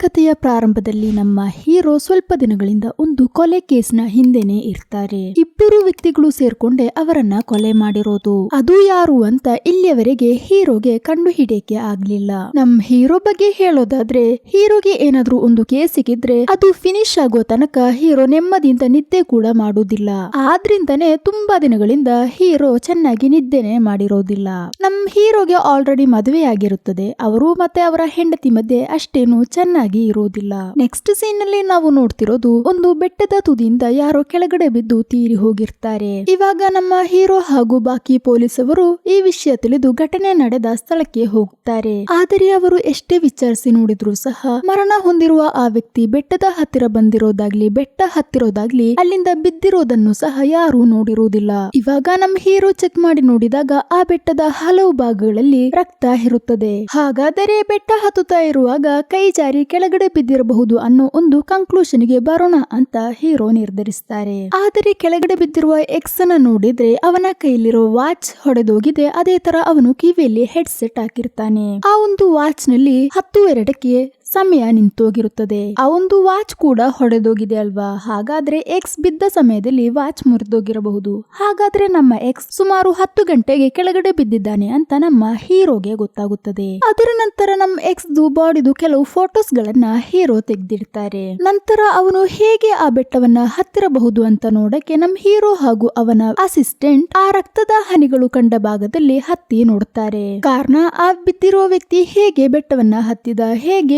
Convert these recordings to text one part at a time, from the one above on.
ಕಥೆಯ ಪ್ರಾರಂಭದಲ್ಲಿ ನಮ್ಮ ಹೀರೋ ಸ್ವಲ್ಪ ದಿನಗಳಿಂದ ಒಂದು ಕೊಲೆ ಕೇಸ್ನ ಹಿಂದೆನೆ ಇರ್ತಾರೆ. ಇಬ್ಬರು ವ್ಯಕ್ತಿಗಳು ಸೇರ್ಕೊಂಡೆ ಅವರನ್ನ ಕೊಲೆ ಮಾಡಿರೋದು. ಅದು ಯಾರು ಅಂತ ಇಲ್ಲಿಯವರೆಗೆ ಹೀರೋಗೆ ಕಂಡು ಹಿಡಿಯಕ್ಕೆ ಆಗ್ಲಿಲ್ಲ. ನಮ್ ಹೀರೋ ಬಗ್ಗೆ ಹೇಳೋದಾದ್ರೆ, ಹೀರೋಗೆ ಏನಾದ್ರೂ ಒಂದು ಕೇಸ್ ಸಿಕ್ಕಿದ್ರೆ ಅದು ಫಿನಿಶ್ ಆಗೋ ತನಕ ಹೀರೋ ನೆಮ್ಮದಿಯಿಂದ ನಿದ್ದೆ ಕೂಡ ಮಾಡೋದಿಲ್ಲ. ಆದ್ರಿಂದನೇ ತುಂಬಾ ದಿನಗಳಿಂದ ಹೀರೋ ಚೆನ್ನಾಗಿ ನಿದ್ದೆನೆ ಮಾಡಿರೋದಿಲ್ಲ. ನಮ್ ಹೀರೋಗೆ ಆಲ್ರೆಡಿ ಮದುವೆ ಆಗಿರುತ್ತದೆ. ಅವರು ಮತ್ತೆ ಅವರ ಹೆಂಡತಿ ಮಧ್ಯೆ ಅಷ್ಟೇನು ಚೆನ್ನಾಗಿ ಇರೋದಿಲ್ಲ. ನೆಕ್ಸ್ಟ್ ಸೀನ್ ನಲ್ಲಿ ನಾವು ನೋಡ್ತಿರೋದು, ಒಂದು ಬೆಟ್ಟದ ತುದಿಯಿಂದ ಯಾರೋ ಕೆಳಗಡೆ ಬಿದ್ದು ತೀರಿ ಹೋಗಿರ್ತಾರೆ. ಇವಾಗ ನಮ್ಮ ಹೀರೋ ಹಾಗೂ ಬಾಕಿ ಪೊಲೀಸವರು ಈ ವಿಷಯ ತಿಳಿದು ಘಟನೆ ನಡೆದ ಸ್ಥಳಕ್ಕೆ ಹೋಗ್ತಾರೆ. ಆದರೆ ಅವರು ಎಷ್ಟೇ ವಿಚಾರಿಸಿ ನೋಡಿದ್ರು ಸಹ ಮರಣ ಹೊಂದಿರುವ ಆ ವ್ಯಕ್ತಿ ಬೆಟ್ಟದ ಹತ್ತಿರ ಬಂದಿರೋದಾಗ್ಲಿ ಬೆಟ್ಟ ಹತ್ತಿರೋದಾಗ್ಲಿ ಅಲ್ಲಿಂದ ಬಿದ್ದಿರೋದನ್ನು ಸಹ ಯಾರು ನೋಡಿರುವುದಿಲ್ಲ. ಇವಾಗ ನಮ್ಮ ಹೀರೋ ಚೆಕ್ ಮಾಡಿ ನೋಡಿದಾಗ ಆ ಬೆಟ್ಟದ ಹಲವು ಭಾಗಗಳಲ್ಲಿ ರಕ್ತ ಇರುತ್ತದೆ. ಹಾಗಾದರೆ ಬೆಟ್ಟ ಹತ್ತುತ್ತಾ ಇರುವಾಗ ಕೈ ಜಾರಿ ಕೆಳಗಡೆ ಬಿದ್ದಿರಬಹುದು ಅನ್ನೋ ಒಂದು ಕನ್ಕ್ಲೂಷನ್ ಗೆ ಬರೋಣ ಅಂತ ಹೀರೋ ನಿರ್ಧರಿಸ್ತಾರೆ. ಆದರೆ ಕೆಳಗಡೆ ಬಿದ್ದಿರುವ ಎಕ್ಸ್ ಅನ್ನ ನೋಡಿದ್ರೆ ಅವನ ಕೈಲಿರೋ ವಾಚ್ ಹೊಡೆದೋಗಿದೆ. ಅದೇ ತರ ಅವನು ಕಿವಿಯಲ್ಲಿ ಹೆಡ್ ಸೆಟ್ ಹಾಕಿರ್ತಾನೆ. ಆ ಒಂದು ವಾಚ್ ನಲ್ಲಿ 10:02ಕ್ಕೆ ಸಮಯ ನಿಂತೋಗಿರುತ್ತದೆ. ಆ ಒಂದು ವಾಚ್ ಕೂಡ ಹೊಡೆದೋಗಿದೆ ಅಲ್ವಾ. ಹಾಗಾದ್ರೆ ಎಕ್ಸ್ ಬಿದ್ದ ಸಮಯದಲ್ಲಿ ವಾಚ್ ಮುರಿದೋಗಿರಬಹುದು. ಹಾಗಾದ್ರೆ ನಮ್ಮ ಎಕ್ಸ್ ಸುಮಾರು 10 ಗಂಟೆಗೆ ಕೆಳಗಡೆ ಬಿದ್ದಿದ್ದಾನೆ ಅಂತ ನಮ್ಮ ಹೀರೋಗೆ ಗೊತ್ತಾಗುತ್ತದೆ. ಅದರ ನಂತರ ನಮ್ಮ ಎಕ್ಸ್ ಬಾಡಿದು ಕೆಲವು ಫೋಟೋಸ್ ಗಳನ್ನ ಹೀರೋ ತೆಗೆದಿಡ್ತಾರೆ. ನಂತರ ಅವನು ಹೇಗೆ ಆ ಬೆಟ್ಟವನ್ನ ಹತ್ತಿರಬಹುದು ಅಂತ ನೋಡಕ್ಕೆ ನಮ್ಮ ಹೀರೋ ಹಾಗೂ ಅವನ ಅಸಿಸ್ಟೆಂಟ್ ಆ ರಕ್ತದ ಹನಿಗಳು ಕಂಡ ಭಾಗದಲ್ಲಿ ಹತ್ತಿ ನೋಡುತ್ತಾರೆ. ಕಾರಣ ಆ ಬಿದ್ದಿರುವ ವ್ಯಕ್ತಿ ಹೇಗೆ ಬೆಟ್ಟವನ್ನ ಹತ್ತಿದ, ಹೇಗೆ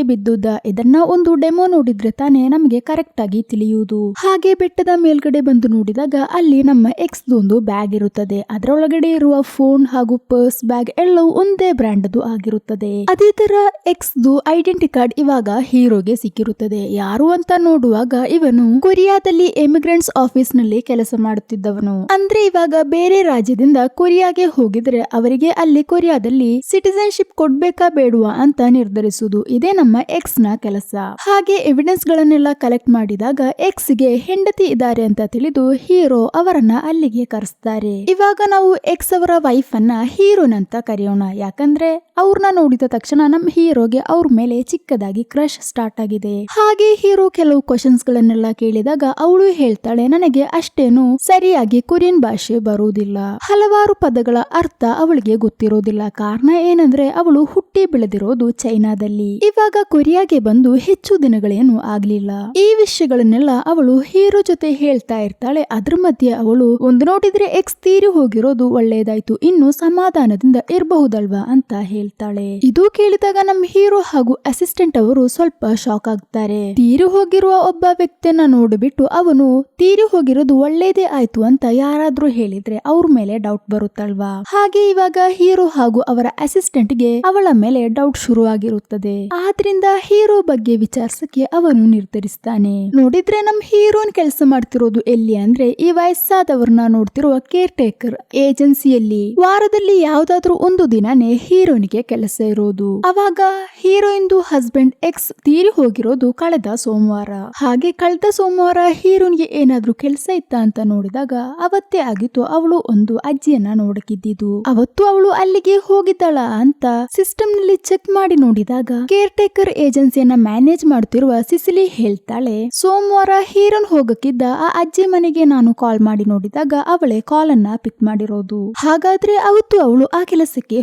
ಇದನ್ನ ಒಂದು ಡೆಮೋ ನೋಡಿದ್ರೆ ತಾನೇ ನಮಗೆ ಕರೆಕ್ಟ್ ಆಗಿ ತಿಳಿಯುವುದು. ಹಾಗೆ ಬೆಟ್ಟದ ಮೇಲ್ಗಡೆ ಬಂದು ನೋಡಿದಾಗ ಅಲ್ಲಿ ನಮ್ಮ ಎಕ್ಸ್ ಒಂದು ಬ್ಯಾಗ್ ಇರುತ್ತದೆ. ಅದರೊಳಗಡೆ ಇರುವ ಫೋನ್ ಹಾಗೂ ಪರ್ಸ್, ಬ್ಯಾಗ್ ಎಲ್ಲವೂ ಒಂದೇ ಬ್ರ್ಯಾಂಡ್ ಆಗಿರುತ್ತದೆ. ಅದೇ ತರ ಎಕ್ಸ್ ಐಡೆಂಟಿ ಕಾರ್ಡ್ ಇವಾಗ ಹೀರೋಗೆ ಸಿಕ್ಕಿರುತ್ತದೆ. ಯಾರು ಅಂತ ನೋಡುವಾಗ ಇವನು ಕೊರಿಯಾದಲ್ಲಿ ಎಮಿಗ್ರೆಂಟ್ಸ್ ಆಫೀಸ್ ನಲ್ಲಿ ಕೆಲಸ ಮಾಡುತ್ತಿದ್ದವನು. ಅಂದ್ರೆ ಇವಾಗ ಬೇರೆ ರಾಜ್ಯದಿಂದ ಕೊರಿಯಾಗೆ ಹೋಗಿದ್ರೆ ಅವರಿಗೆ ಅಲ್ಲಿ ಕೊರಿಯಾದಲ್ಲಿ ಸಿಟಿಜನ್ಶಿಪ್ ಕೊಡ್ಬೇಕಾ ಬೇಡುವ ಅಂತ ನಿರ್ಧರಿಸುವುದು. ಇದೇ ನಮ್ಮ ಎಕ್ಸ್ ನ ಕೆಲಸ. ಹಾಗೆ ಎವಿಡೆನ್ಸ್ ಗಳನ್ನೆಲ್ಲ ಕಲೆಕ್ಟ್ ಮಾಡಿದಾಗ ಎಕ್ಸ್ ಗೆ ಹೆಂಡತಿ ಇದ್ದಾರೆ ಅಂತ ತಿಳಿದು ಹೀರೋ ಅವರನ್ನ ಅಲ್ಲಿಗೆ ಕರೆಸ್ತಾರೆ. ಇವಾಗ ನಾವು ಎಕ್ಸ್ ಅವರ ವೈಫ್ ಅನ್ನ ಹೀರೋನ್ ಅಂತ ಕರೆಯೋಣ. ಯಾಕಂದ್ರೆ ಅವ್ರನ್ನ ನೋಡಿದ ತಕ್ಷಣ ನಮ್ಮ ಹೀರೋಗೆ ಅವ್ರ ಮೇಲೆ ಚಿಕ್ಕದಾಗಿ ಕ್ರಶ್ ಸ್ಟಾರ್ಟ್ ಆಗಿದೆ. ಹಾಗೆ ಹೀರೋ ಕೆಲವು ಕ್ವಶನ್ಸ್ ಗಳನ್ನೆಲ್ಲ ಕೇಳಿದಾಗ ಅವಳು ಹೇಳ್ತಾಳೆ, ನನಗೆ ಅಷ್ಟೇನು ಸರಿಯಾಗಿ ಕೊರಿಯನ್ ಭಾಷೆ ಬರುವುದಿಲ್ಲ. ಹಲವಾರು ಪದಗಳ ಅರ್ಥ ಅವಳಿಗೆ ಗೊತ್ತಿರೋದಿಲ್ಲ. ಕಾರಣ ಏನಂದ್ರೆ ಅವಳು ಹುಟ್ಟಿ ಬೆಳೆದಿರೋದು ಚೈನಾದಲ್ಲಿ. ಇವಾಗ ಕೊರಿಯಾಗೆ ಬಂದು ಹೆಚ್ಚು ದಿನಗಳೇನು ಆಗ್ಲಿಲ್ಲ. ಈ ವಿಷಯಗಳನ್ನೆಲ್ಲ ಅವಳು ಹೀರೋ ಜೊತೆ ಹೇಳ್ತಾ ಇರ್ತಾಳೆ. ಅದ್ರ ಮಧ್ಯೆ ಅವಳು ಒಂದು ನೋಡಿದ್ರೆ ಎಕ್ಸ್ ತೀರಿ ಹೋಗಿರೋದು ಒಳ್ಳೇದಾಯ್ತು, ಇನ್ನು ಸಮಾಧಾನದಿಂದ ಇರಬಹುದಲ್ವಾ ಅಂತ ಹೇಳ್ತಾಳೆ. ಇದು ಕೇಳಿದಾಗ ನಮ್ಮ ಹೀರೋ ಹಾಗೂ ಅಸಿಸ್ಟೆಂಟ್ ಅವರು ಸ್ವಲ್ಪ ಶಾಕ್ ಆಗ್ತಾರೆ. ತೀರಿ ಹೋಗಿರುವ ಒಬ್ಬ ವ್ಯಕ್ತಿಯನ್ನ ನೋಡಿಬಿಟ್ಟು ಅವನು ತೀರಿ ಹೋಗಿರೋದು ಒಳ್ಳೇದೇ ಆಯ್ತು ಅಂತ ಯಾರಾದ್ರೂ ಹೇಳಿದ್ರೆ ಅವ್ರ ಮೇಲೆ ಡೌಟ್ ಬರುತ್ತಲ್ವಾ. ಹಾಗೆ ಇವಾಗ ಹೀರೋ ಹಾಗೂ ಅವರ ಅಸಿಸ್ಟೆಂಟ್ ಗೆ ಅವಳ ಮೇಲೆ ಡೌಟ್ ಶುರುವಾಗಿರುತ್ತದೆ. ಆದ್ರಿಂದ ಹೀರೋ ಬಗ್ಗೆ ವಿಚಾರಿಸಕ್ಕೆ ಅವನು ನಿರ್ಧರಿಸ್ತಾನೆ. ನೋಡಿದ್ರೆ ನಮ್ ಹೀರೋನ್ ಕೆಲಸ ಮಾಡ್ತಿರೋದು ಎಲ್ಲಿ ಅಂದ್ರೆ ಈ ವಯಸ್ಸಾದವ್ರನ್ನ ನೋಡ್ತಿರುವ ಕೇರ್ ಟೇಕರ್ ಏಜೆನ್ಸಿಯಲ್ಲಿ. ವಾರದಲ್ಲಿ ಯಾವ್ದಾದ್ರು ಒಂದು ದಿನನೇ ಹೀರೋನಿಗೆ ಕೆಲಸ ಇರೋದು. ಅವಾಗ ಹೀರೋಯಿನ್ದು ಹಸ್ಬೆಂಡ್ ಎಕ್ಸ್ ತೀರಿ ಹೋಗಿರೋದು ಕಳೆದ ಸೋಮವಾರ. ಹಾಗೆ ಕಳೆದ ಸೋಮವಾರ ಹೀರೋನ್ಗೆ ಏನಾದ್ರೂ ಕೆಲಸ ಇತ್ತ ಅಂತ ನೋಡಿದಾಗ ಅವತ್ತೇ ಆಗಿತ್ತು ಅವಳು ಒಂದು ಅಜ್ಜಿಯನ್ನ ನೋಡಕ್ಕಿದ್ದು. ಅವತ್ತು ಅವಳು ಅಲ್ಲಿಗೆ ಹೋಗಿದ್ದಾಳ ಅಂತ ಸಿಸ್ಟಮ್ ನಲ್ಲಿ ಚೆಕ್ ಮಾಡಿ ನೋಡಿದಾಗ ಕೇರ್ ಟೇಕರ್ ಏಜೆನ್ಸಿಯನ್ನ ಮ್ಯಾನೇಜ್ ಮಾಡುತ್ತಿರುವ ಸಿಸಿಲಿ ಹೇಳ್ತಾಳೆ, ಸೋಮವಾರ ಹೀರೋನ್ ಹೋಗಕ್ಕಿದ್ದ ಆ ಅಜ್ಜಿ ಮನೆಗೆ ನಾನು ಕಾಲ್ ಮಾಡಿ ನೋಡಿದಾಗ ಅವಳೇ ಕಾಲ್ ಅನ್ನ ಪಿಕ್ ಮಾಡಿರೋದು. ಹಾಗಾದ್ರೆ ಅವತ್ತು ಅವಳು ಆ ಕೆಲಸಕ್ಕೆ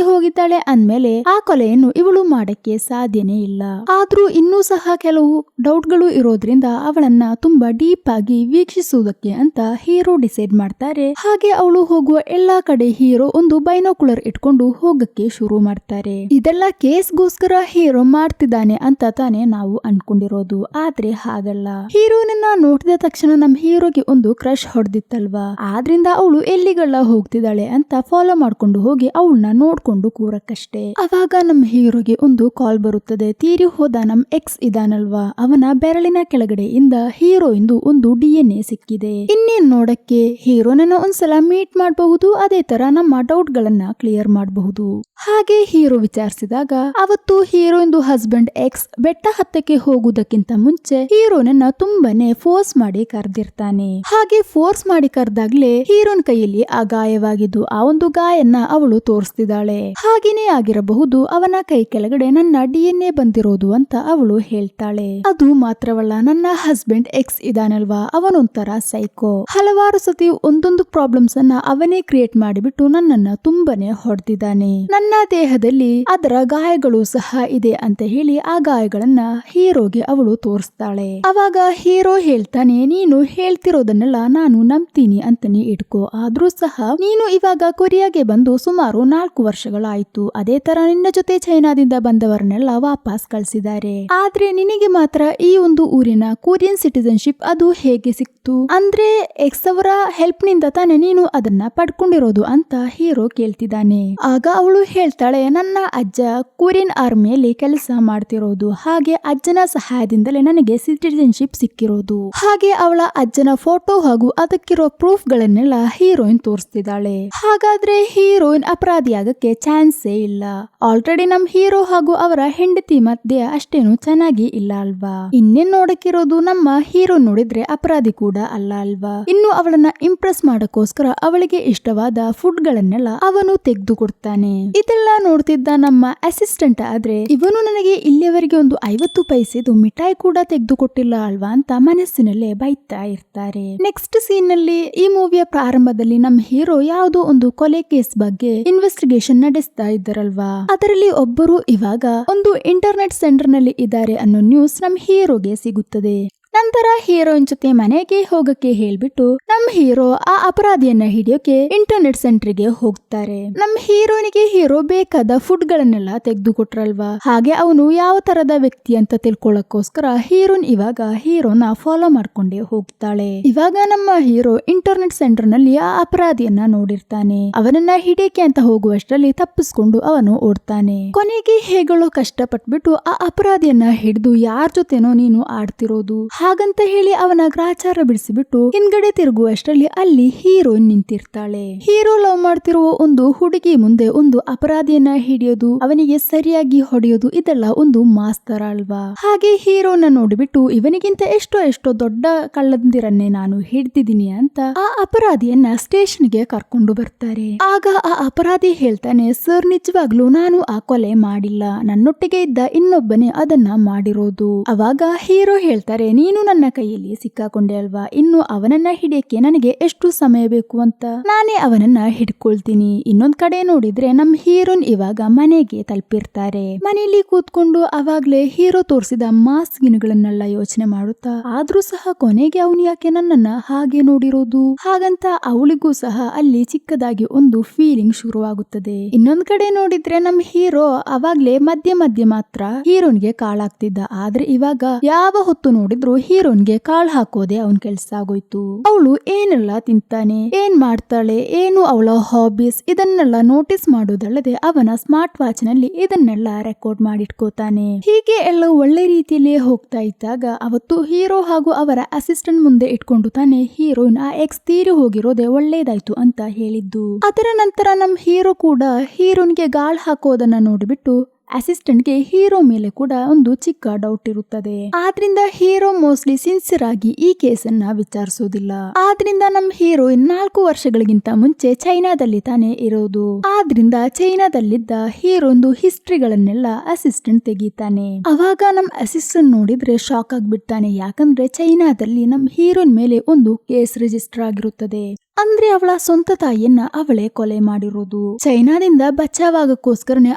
ಹೋಗಿದ್ದಾಳೆ ಅಂದ್ಮೇಲೆ ಆ ಕೊಲೆಯನ್ನು ಇವಳು ಮಾಡಕ್ಕೆ ಸಾಧ್ಯನೇ ಇಲ್ಲ. ಆದ್ರೂ ಇನ್ನೂ ಸಹ ಕೆಲವು ಡೌಟ್ ಗಳು ಇರೋದ್ರಿಂದ ಅವಳನ್ನ ತುಂಬಾ ಡೀಪ್ ಆಗಿ ವೀಕ್ಷಿಸುವುದಕ್ಕೆ ಅಂತ ಹೀರೋ ಡಿಸೈಡ್ ಮಾಡ್ತಾರೆ. ಹಾಗೆ ಅವಳು ಹೋಗುವ ಎಲ್ಲಾ ಕಡೆ ಹೀರೋ ಒಂದು ಬೈನೋಕ್ಯುಲರ್ ಇಟ್ಕೊಂಡು ಹೋಗಕ್ಕೆ ಶುರು ಮಾಡ್ತಾರೆ. ಇದೆಲ್ಲ ಕೇಸ್ಗೋಸ್ಕರ ಹೀರೋ ಮಾಡ್ತಿದ್ದಾನೆ ಅಂತ ತಾನೇ ನಾವು ಅನ್ಕೊಂಡಿರೋದು. ಆದ್ರೆ ಹಾಗಲ್ಲ. ಹೀರೋನನ್ನ ನೋಡಿದ ತಕ್ಷಣ ನಮ್ ಹೀರೋಗೆ ಒಂದು ಕ್ರಶ್ ಹೊಡೆದಿತ್ತಲ್ವಾ. ಆದ್ರಿಂದ ಅವಳು ಎಲ್ಲಿಗೆಲ್ಲ ಹೋಗ್ತಿದ್ದಾಳೆ ಅಂತ ಫಾಲೋ ಮಾಡ್ಕೊಂಡು ಹೋಗಿ ಅವಳನ್ನ ನೋಡ್ಕೊಂಡು ಕೂರಕ್ಕಷ್ಟೇ. ಅವಾಗ ನಮ್ ಹೀರೋಗೆ ಒಂದು ಕಾಲ್ ಬರುತ್ತದೆ. ತೀರಿ ಹೋದ ನಮ್ ಎಕ್ಸ್ ಇದಾನಲ್ವಾ, ಅವನ ಬೆರಳಿನ ಕೆಳಗಡೆಯಿಂದ ಹೀರೋಯಿಂದು ಒಂದು DNA ಸಿಕ್ಕಿದೆ. ಇನ್ನೇನ್ ನೋಡಕ್ಕೆ ಹೀರೋನನ್ನ ಒಂದ್ಸಲ ಮೀಟ್ ಮಾಡಬಹುದು. ಅದೇ ತರ ನಮ್ಮ ಡೌಟ್ ಗಳನ್ನ ಕ್ಲಿಯರ್ ಮಾಡಬಹುದು. ಹಾಗೆ ಹೀರೋ ವಿಚಾರಿಸಿದಾಗ ಅವತ್ತು ಹೀರೋಯಿಂದು ಹಸ್ಬೆಂಡ್ ಎಕ್ಸ್ ಬೆಟ್ಟ ಹತ್ತಕ್ಕೆ ಹೋಗುವುದಕ್ಕಿಂತ ಮುಂಚೆ ಹೀರೋನನ್ನ ತುಂಬಾನೇ ಫೋರ್ಸ್ ಮಾಡಿ ಕರೆದಿರ್ತಾನೆ. ಹಾಗೆ ಫೋರ್ಸ್ ಮಾಡಿ ಕರೆದಾಗ್ಲೇ ಹೀರೋನ್ ಕೈಯಲ್ಲಿ ಆ ಗಾಯವಾಗಿದ್ದು ಆ ಒಂದು ಗಾಯನ್ನ ಅವಳು ತೋರಿಸ್ತಿದ್ದಾಳೆ. ಹಾಗೇನೇ ಆಗಿರಬಹುದು, ಅವನ ಕೈ ಕೆಳಗಡೆ ನನ್ನ DNA ಬಂದಿರೋದು ಅಂತ ಅವಳು ಹೇಳ್ತಾಳೆ. ಅದು ಮಾತ್ರವಲ್ಲ, ನನ್ನ ಹಸ್ಬೆಂಡ್ ಎಕ್ಸ್ ಇದಾನಲ್ವಾ, ಅವನೊಂಥರ ಸೈಕೋ. ಹಲವಾರು ಸತಿ ಒಂದೊಂದು ಪ್ರಾಬ್ಲಮ್ಸ್ ಅನ್ನ ಅವನೇ ಕ್ರಿಯೇಟ್ ಮಾಡಿಬಿಟ್ಟು ನನ್ನನ್ನ ತುಂಬಾನೇ ಹೊಡೆದಿದ್ದಾನೆ. ನನ್ನ ದೇಹದಲ್ಲಿ ಅದರ ಗಾಯಗಳು ಸಹ ಇದೆ ಅಂತ ಹೇಳಿ ಆ ಗಾಯಗಳನ್ನ ಹೀರೋಗೆ ಅವಳು ತೋರಿಸ್ತಾಳೆ. ಅವಾಗ ಹೀರೋ ಹೇಳ್ತಾನೆ, ನೀನು ಹೇಳ್ತಿರೋದನ್ನೆಲ್ಲ ನಾನು ನಂಬ್ತೀನಿ ಅಂತಾನೆ ಇಟ್ಕೋ, ಆದ್ರೂ ಸಹ ನೀನು ಇವಾಗ ಕೊರಿಯಾಗೆ ಬಂದು ಸುಮಾರು 4 ವರ್ಷಗಳಾಯ್ತು. ಅದೇ ತರ ನಿನ್ನ ಜೊತೆ ಚೈನಾದಿಂದ ಬಂದವರನ್ನೆಲ್ಲ ವಾಪಸ್ ಕಳಿಸಿದ್ದಾರೆ. ಆದ್ರೆ ನಿನಗೆ ಮಾತ್ರ ಈ ಒಂದು ಊರಿನ ಕೊರಿಯನ್ ಸಿಟಿಜನ್ಶಿಪ್ ಅದು ಹೇಗೆ ಸಿಕ್ತು? ಅಂದ್ರೆ ಎಕ್ಸ್ ಅವರ ಹೆಲ್ಪ್ ನಿಂದ ತಾನೆ ನೀನು ಅದನ್ನ ಪಡ್ಕೊಂಡಿರೋದು ಅಂತ ಹೀರೋ ಕೇಳ್ತಿದ್ದಾನೆ. ಆಗ ಅವಳು ಹೇಳ್ತಾಳೆ, ನನ್ನ ಅಜ್ಜ ಕೊರಿಯನ್ ಆರ್ಮಿಯಲ್ಲಿ ಕೆಲಸ ಮಾಡ್ತಿರೋದು, ಹಾಗೆ ಅಜ್ಜನ ಸಹಾಯದಿಂದಲೇ ನನಗೆ ಸಿಟಿಜನ್ಶಿಪ್ ಸಿಕ್ಕಿರೋದು. ಹಾಗೆ ಅವಳ ಅಜ್ಜನ ಫೋಟೋ ಹಾಗೂ ಅದಕ್ಕಿರೋ ಪ್ರೂಫ್ ಗಳನ್ನೆಲ್ಲ ಹೀರೋಯಿನ್ ತೋರಿಸ್ತಿದ್ದಾಳೆ. ಹಾಗಾದ್ರೆ ಹೀರೋಯಿನ್ ಅಪರಾಧಿಯಾಗಕ್ಕೆ ಚಾನ್ಸೇ ಇಲ್ಲ. ಆಲ್ರೆಡಿ ನಮ್ ಹೀರೋ ಹಾಗೂ ಅವರ ಹೆಂಡತಿ ಮಧ್ಯೆ ಅಷ್ಟೇನು ಚೆನ್ನಾಗಿ ಇಲ್ಲ ಅಲ್ವಾ? ಇನ್ನೇನ್ ನೋಡಕ್ಕಿರೋದು, ನಮ್ಮ ಹೀರೋ ನೋಡಿದ್ರೆ ಅಪರಾಧಿ ಕೂಡ ಅಲ್ಲ ಅಲ್ವಾ? ಇನ್ನು ಅವಳನ್ನ ಇಂಪ್ರೆಸ್ ಮಾಡಕ್ಕೋಸ್ಕರ ಅವಳಿಗೆ ಇಷ್ಟವಾದ ಫುಡ್ ಗಳನ್ನೆಲ್ಲ ಅವನು ತೆಗೆದು ಕೊಡ್ತಾನೆ. ಇದೆಲ್ಲ ನೋಡ್ತಿದ್ದ ನಮ್ಮ ಅಸಿಸ್ಟೆಂಟ್ ಆದ್ರೆ, ಇವನು ನನಗೆ ಇಲ್ಲಿಯವರೆಗೆ ಒಂದು 50 ಪೈಸೆದು ಮಿಠಾಯಿ ಕೂಡ ತೆಗೆದು ಕೊಟ್ಟಿಲ್ಲ ಅಲ್ವಾ ಅಂತ ಮನಸ್ಸಿನಲ್ಲೇ ಬೈತಾ ಇರ್ತಾರೆ. ನೆಕ್ಸ್ಟ್ ಸೀನ್ ನಲ್ಲಿ ಈ ಮೂವಿಯ ಪ್ರಾರಂಭದಲ್ಲಿ ನಮ್ಮ ಹೀರೋ ಯಾವುದೋ ಒಂದು ಕೊಲೆ ಕೇಸ್ ಬಗ್ಗೆ ಇನ್ವೆಸ್ಟಿಗೇಷನ್ ನಡೆಸ್ತಾ ಇದ್ದಾರಲ್ವಾ, ಅದರಲ್ಲಿ ಒಬ್ಬರು ಇವಾಗ ಒಂದು ಇಂಟರ್ನೆಟ್ ಸೆಂಟರ್ ನಲ್ಲಿ ಇದ್ದಾರೆ ಅನ್ನೋ ನ್ಯೂಸ್ ನಮ್ ಹೀರೋಗೆ ಸಿಗುತ್ತದೆ. ನಂತರ ಹೀರೋಯಿನ್ ಜೊತೆ ಮನೆಗೆ ಹೋಗಕ್ಕೆ ಹೇಳ್ಬಿಟ್ಟು ನಮ್ ಹೀರೋ ಆ ಅಪರಾಧಿಯನ್ನ ಹಿಡಿಯೋಕೆ ಇಂಟರ್ನೆಟ್ ಸೆಂಟರ್ಗೆ ಹೋಗ್ತಾರೆ. ನಮ್ ಹೀರೋನಿಗೆ ಹೀರೋ ಬೇಕಾದ ಫುಡ್ ಗಳನ್ನೆಲ್ಲ ತೆಗೆದು ಕೊಟ್ರಲ್ವಾ, ಹಾಗೆ ಅವನು ಯಾವ ತರದ ವ್ಯಕ್ತಿ ಅಂತ ತಿಳ್ಕೊಳ್ಳೋಕೋಸ್ಕರ ಹೀರೋನ್ ಇವಾಗ ಹೀರೋನ ಫಾಲೋ ಮಾಡ್ಕೊಂಡೇ ಹೋಗ್ತಾಳೆ. ಇವಾಗ ನಮ್ಮ ಹೀರೋ ಇಂಟರ್ನೆಟ್ ಸೆಂಟರ್ ನಲ್ಲಿ ಆ ಅಪರಾಧಿಯನ್ನ ನೋಡಿರ್ತಾನೆ. ಅವನನ್ನ ಹಿಡಿಯಕ್ಕೆ ಅಂತ ಹೋಗುವಷ್ಟರಲ್ಲಿ ತಪ್ಪಿಸ್ಕೊಂಡು ಅವನು ಓಡ್ತಾನೆ. ಕೊನೆಗೆ ಹೇಗಳೋ ಕಷ್ಟಪಟ್ಬಿಟ್ಟು ಆ ಅಪರಾಧಿಯನ್ನ ಹಿಡಿದು ಯಾರ ಜೊತೆನೋ ನೀನು ಆಡ್ತಿರೋದು ಹಾಗಂತ ಹೇಳಿ ಅವನ ಗ್ರಾಚಾರ ಬಿಡಿಸಿಬಿಟ್ಟು ಹಿಂದ್ಗಡೆ ತಿರುಗುವಷ್ಟರಲ್ಲಿ ಅಲ್ಲಿ ಹೀರೋಯಿನ್ ನಿಂತಿರ್ತಾಳೆ. ಹೀರೋ ಲವ್ ಮಾಡ್ತಿರುವ ಒಂದು ಹುಡುಗಿ ಮುಂದೆ ಒಂದು ಅಪರಾಧಿಯನ್ನ ಹಿಡಿಯೋದು, ಅವನಿಗೆ ಸರಿಯಾಗಿ ಹೊಡೆಯೋದು, ಇದೆಲ್ಲ ಒಂದು ಮಾಸ್ತರ ಅಲ್ವಾ? ಹಾಗೆ ಹೀರೋನ ನೋಡಿಬಿಟ್ಟು ಇವನಿಗಿಂತ ಎಷ್ಟೋ ದೊಡ್ಡ ಕಳ್ಳಂದಿರನ್ನೇ ನಾನು ಹಿಡ್ದಿದ್ದೀನಿ ಅಂತ ಆ ಅಪರಾಧಿಯನ್ನ ಸ್ಟೇಷನ್ಗೆ ಕರ್ಕೊಂಡು ಬರ್ತಾರೆ. ಆಗ ಆ ಅಪರಾಧಿ ಹೇಳ್ತಾನೆ, ಸರ್ ನಿಜವಾಗ್ಲೂ ನಾನು ಆ ಕೊಲೆ ಮಾಡಿಲ್ಲ, ನನ್ನೊಟ್ಟಿಗೆ ಇದ್ದ ಇನ್ನೊಬ್ಬನೇ ಅದನ್ನ ಮಾಡಿರೋದು. ಅವಾಗ ಹೀರೋ ಹೇಳ್ತಾರೆ, ನೀನು ನನ್ನ ಕೈಯಲ್ಲಿ ಸಿಕ್ಕಾಕೊಂಡೆ ಅಲ್ವಾ, ಇನ್ನು ಅವನನ್ನ ಹಿಡಿಯಕ್ಕೆ ನನಗೆ ಎಷ್ಟು ಸಮಯ ಬೇಕು ಅಂತ ನಾನೇ ಅವನನ್ನ ಹಿಡ್ಕೊಳ್ತೀನಿ. ಇನ್ನೊಂದ್ ಕಡೆ ನೋಡಿದ್ರೆ ನಮ್ ಹೀರೋನ್ ಇವಾಗ ಮನೆಗೆ ತಲುಪಿರ್ತಾರೆ. ಮನೆಯಲ್ಲಿ ಕೂತ್ಕೊಂಡು ಅವಾಗ್ಲೇ ಹೀರೋ ತೋರಿಸಿದ ಮಾಸ್ಗಿನ್ಗಳನ್ನೆಲ್ಲ ಯೋಚನೆ ಮಾಡುತ್ತಾ, ಆದ್ರೂ ಸಹ ಕೊನೆಗೆ ಅವನು ಯಾಕೆ ನನ್ನನ್ನ ಹಾಗೆ ನೋಡಿರೋದು ಹಾಗಂತ ಅವಳಿಗೂ ಸಹ ಅಲ್ಲಿ ಚಿಕ್ಕದಾಗಿ ಒಂದು ಫೀಲಿಂಗ್ ಶುರುವಾಗುತ್ತದೆ. ಇನ್ನೊಂದ್ ಕಡೆ ನೋಡಿದ್ರೆ ನಮ್ ಹೀರೋ ಅವಾಗ್ಲೇ ಮಧ್ಯ ಮಾತ್ರ ಹೀರೋನ್ಗೆ ಕಾಳಾಗ್ತಿದ್ದ, ಆದ್ರೆ ಇವಾಗ ಯಾವ ಹೊತ್ತು ನೋಡಿದ್ರು ಹೀರೋನ್ಗೆ ಕಾಳ್ ಹಾಕೋದೆ ಅವನ್ ಕೆಲ್ಸ ಆಗೋಯ್ತು. ಅವಳು ಏನೆಲ್ಲ ತಿಂತಾನೆ, ಏನ್ ಮಾಡ್ತಾಳೆ, ಏನು ಅವಳ ಹಾಬೀಸ್, ಇದನ್ನೆಲ್ಲ ನೋಟಿಸ್ ಮಾಡೋದಲ್ಲದೆ ಅವನ ಸ್ಮಾರ್ಟ್ ವಾಚ್ ನಲ್ಲಿ ಇದನ್ನೆಲ್ಲ ರೆಕಾರ್ಡ್ ಮಾಡಿಟ್ಕೋತಾನೆ. ಹೀಗೆ ಎಲ್ಲ ಒಳ್ಳೆ ರೀತಿಯಲ್ಲಿ ಹೋಗ್ತಾ ಇದ್ದಾಗ ಅವತ್ತು ಹೀರೋ ಹಾಗೂ ಅವರ ಅಸಿಸ್ಟೆಂಟ್ ಮುಂದೆ ಇಟ್ಕೊಂಡು ತಾನೆ ಹೀರೋಯಿನ್ ಆ ಎಕ್ಸ್ ತೀರಿ ಹೋಗಿರೋದೆ ಒಳ್ಳೇದಾಯ್ತು ಅಂತ ಹೇಳಿದ್ದು. ಅದರ ನಂತರ ನಮ್ ಹೀರೋ ಕೂಡ ಹೀರೋನ್ಗೆ ಗಾಳ್ ಹಾಕೋದನ್ನ ನೋಡಿಬಿಟ್ಟು ಅಸಿಸ್ಟೆಂಟ್ಗೆ ಹೀರೋ ಮೇಲೆ ಕೂಡ ಒಂದು ಚಿಕ್ಕ ಡೌಟ್ ಇರುತ್ತದೆ. ಆದ್ರಿಂದ ಹೀರೋ ಮೋಸ್ಟ್ಲಿ ಸಿನ್ಸಿಯರ್ ಆಗಿ ಈ ಕೇಸನ್ನ ವಿಚಾರಿಸೋದಿಲ್ಲ. ಆದ್ರಿಂದ ನಮ್ ಹೀರೋ 4 ವರ್ಷಗಳಿಗಿಂತ ಮುಂಚೆ ಚೈನಾದಲ್ಲಿ ತಾನೇ ಇರೋದು. ಆದ್ರಿಂದ ಚೈನಾದಲ್ಲಿದ್ದ ಹೀರೋಂದು ಹಿಸ್ಟ್ರಿಗಳನ್ನೆಲ್ಲ ಅಸಿಸ್ಟೆಂಟ್ ತೆಗಿತಾನೆ. ಅವಾಗ ನಮ್ ಅಸಿಸ್ಟೆಂಟ್ ನೋಡಿದ್ರೆ ಶಾಕ್ ಆಗ್ಬಿಡ್ತಾನೆ. ಯಾಕಂದ್ರೆ ಚೈನಾದಲ್ಲಿ ನಮ್ ಹೀರೋನ್ ಮೇಲೆ ಒಂದು ಕೇಸ್ ರಿಜಿಸ್ಟರ್ ಆಗಿರುತ್ತದೆ. ಅಂದ್ರೆ ಅವಳ ಸ್ವಂತ ತಾಯಿಯನ್ನ ಅವಳೇ ಕೊಲೆ ಮಾಡಿರೋದು. ಚೈನಾದಿಂದ ಬಚಾವಾಗಕ್ಕೋಸ್ಕರನೇ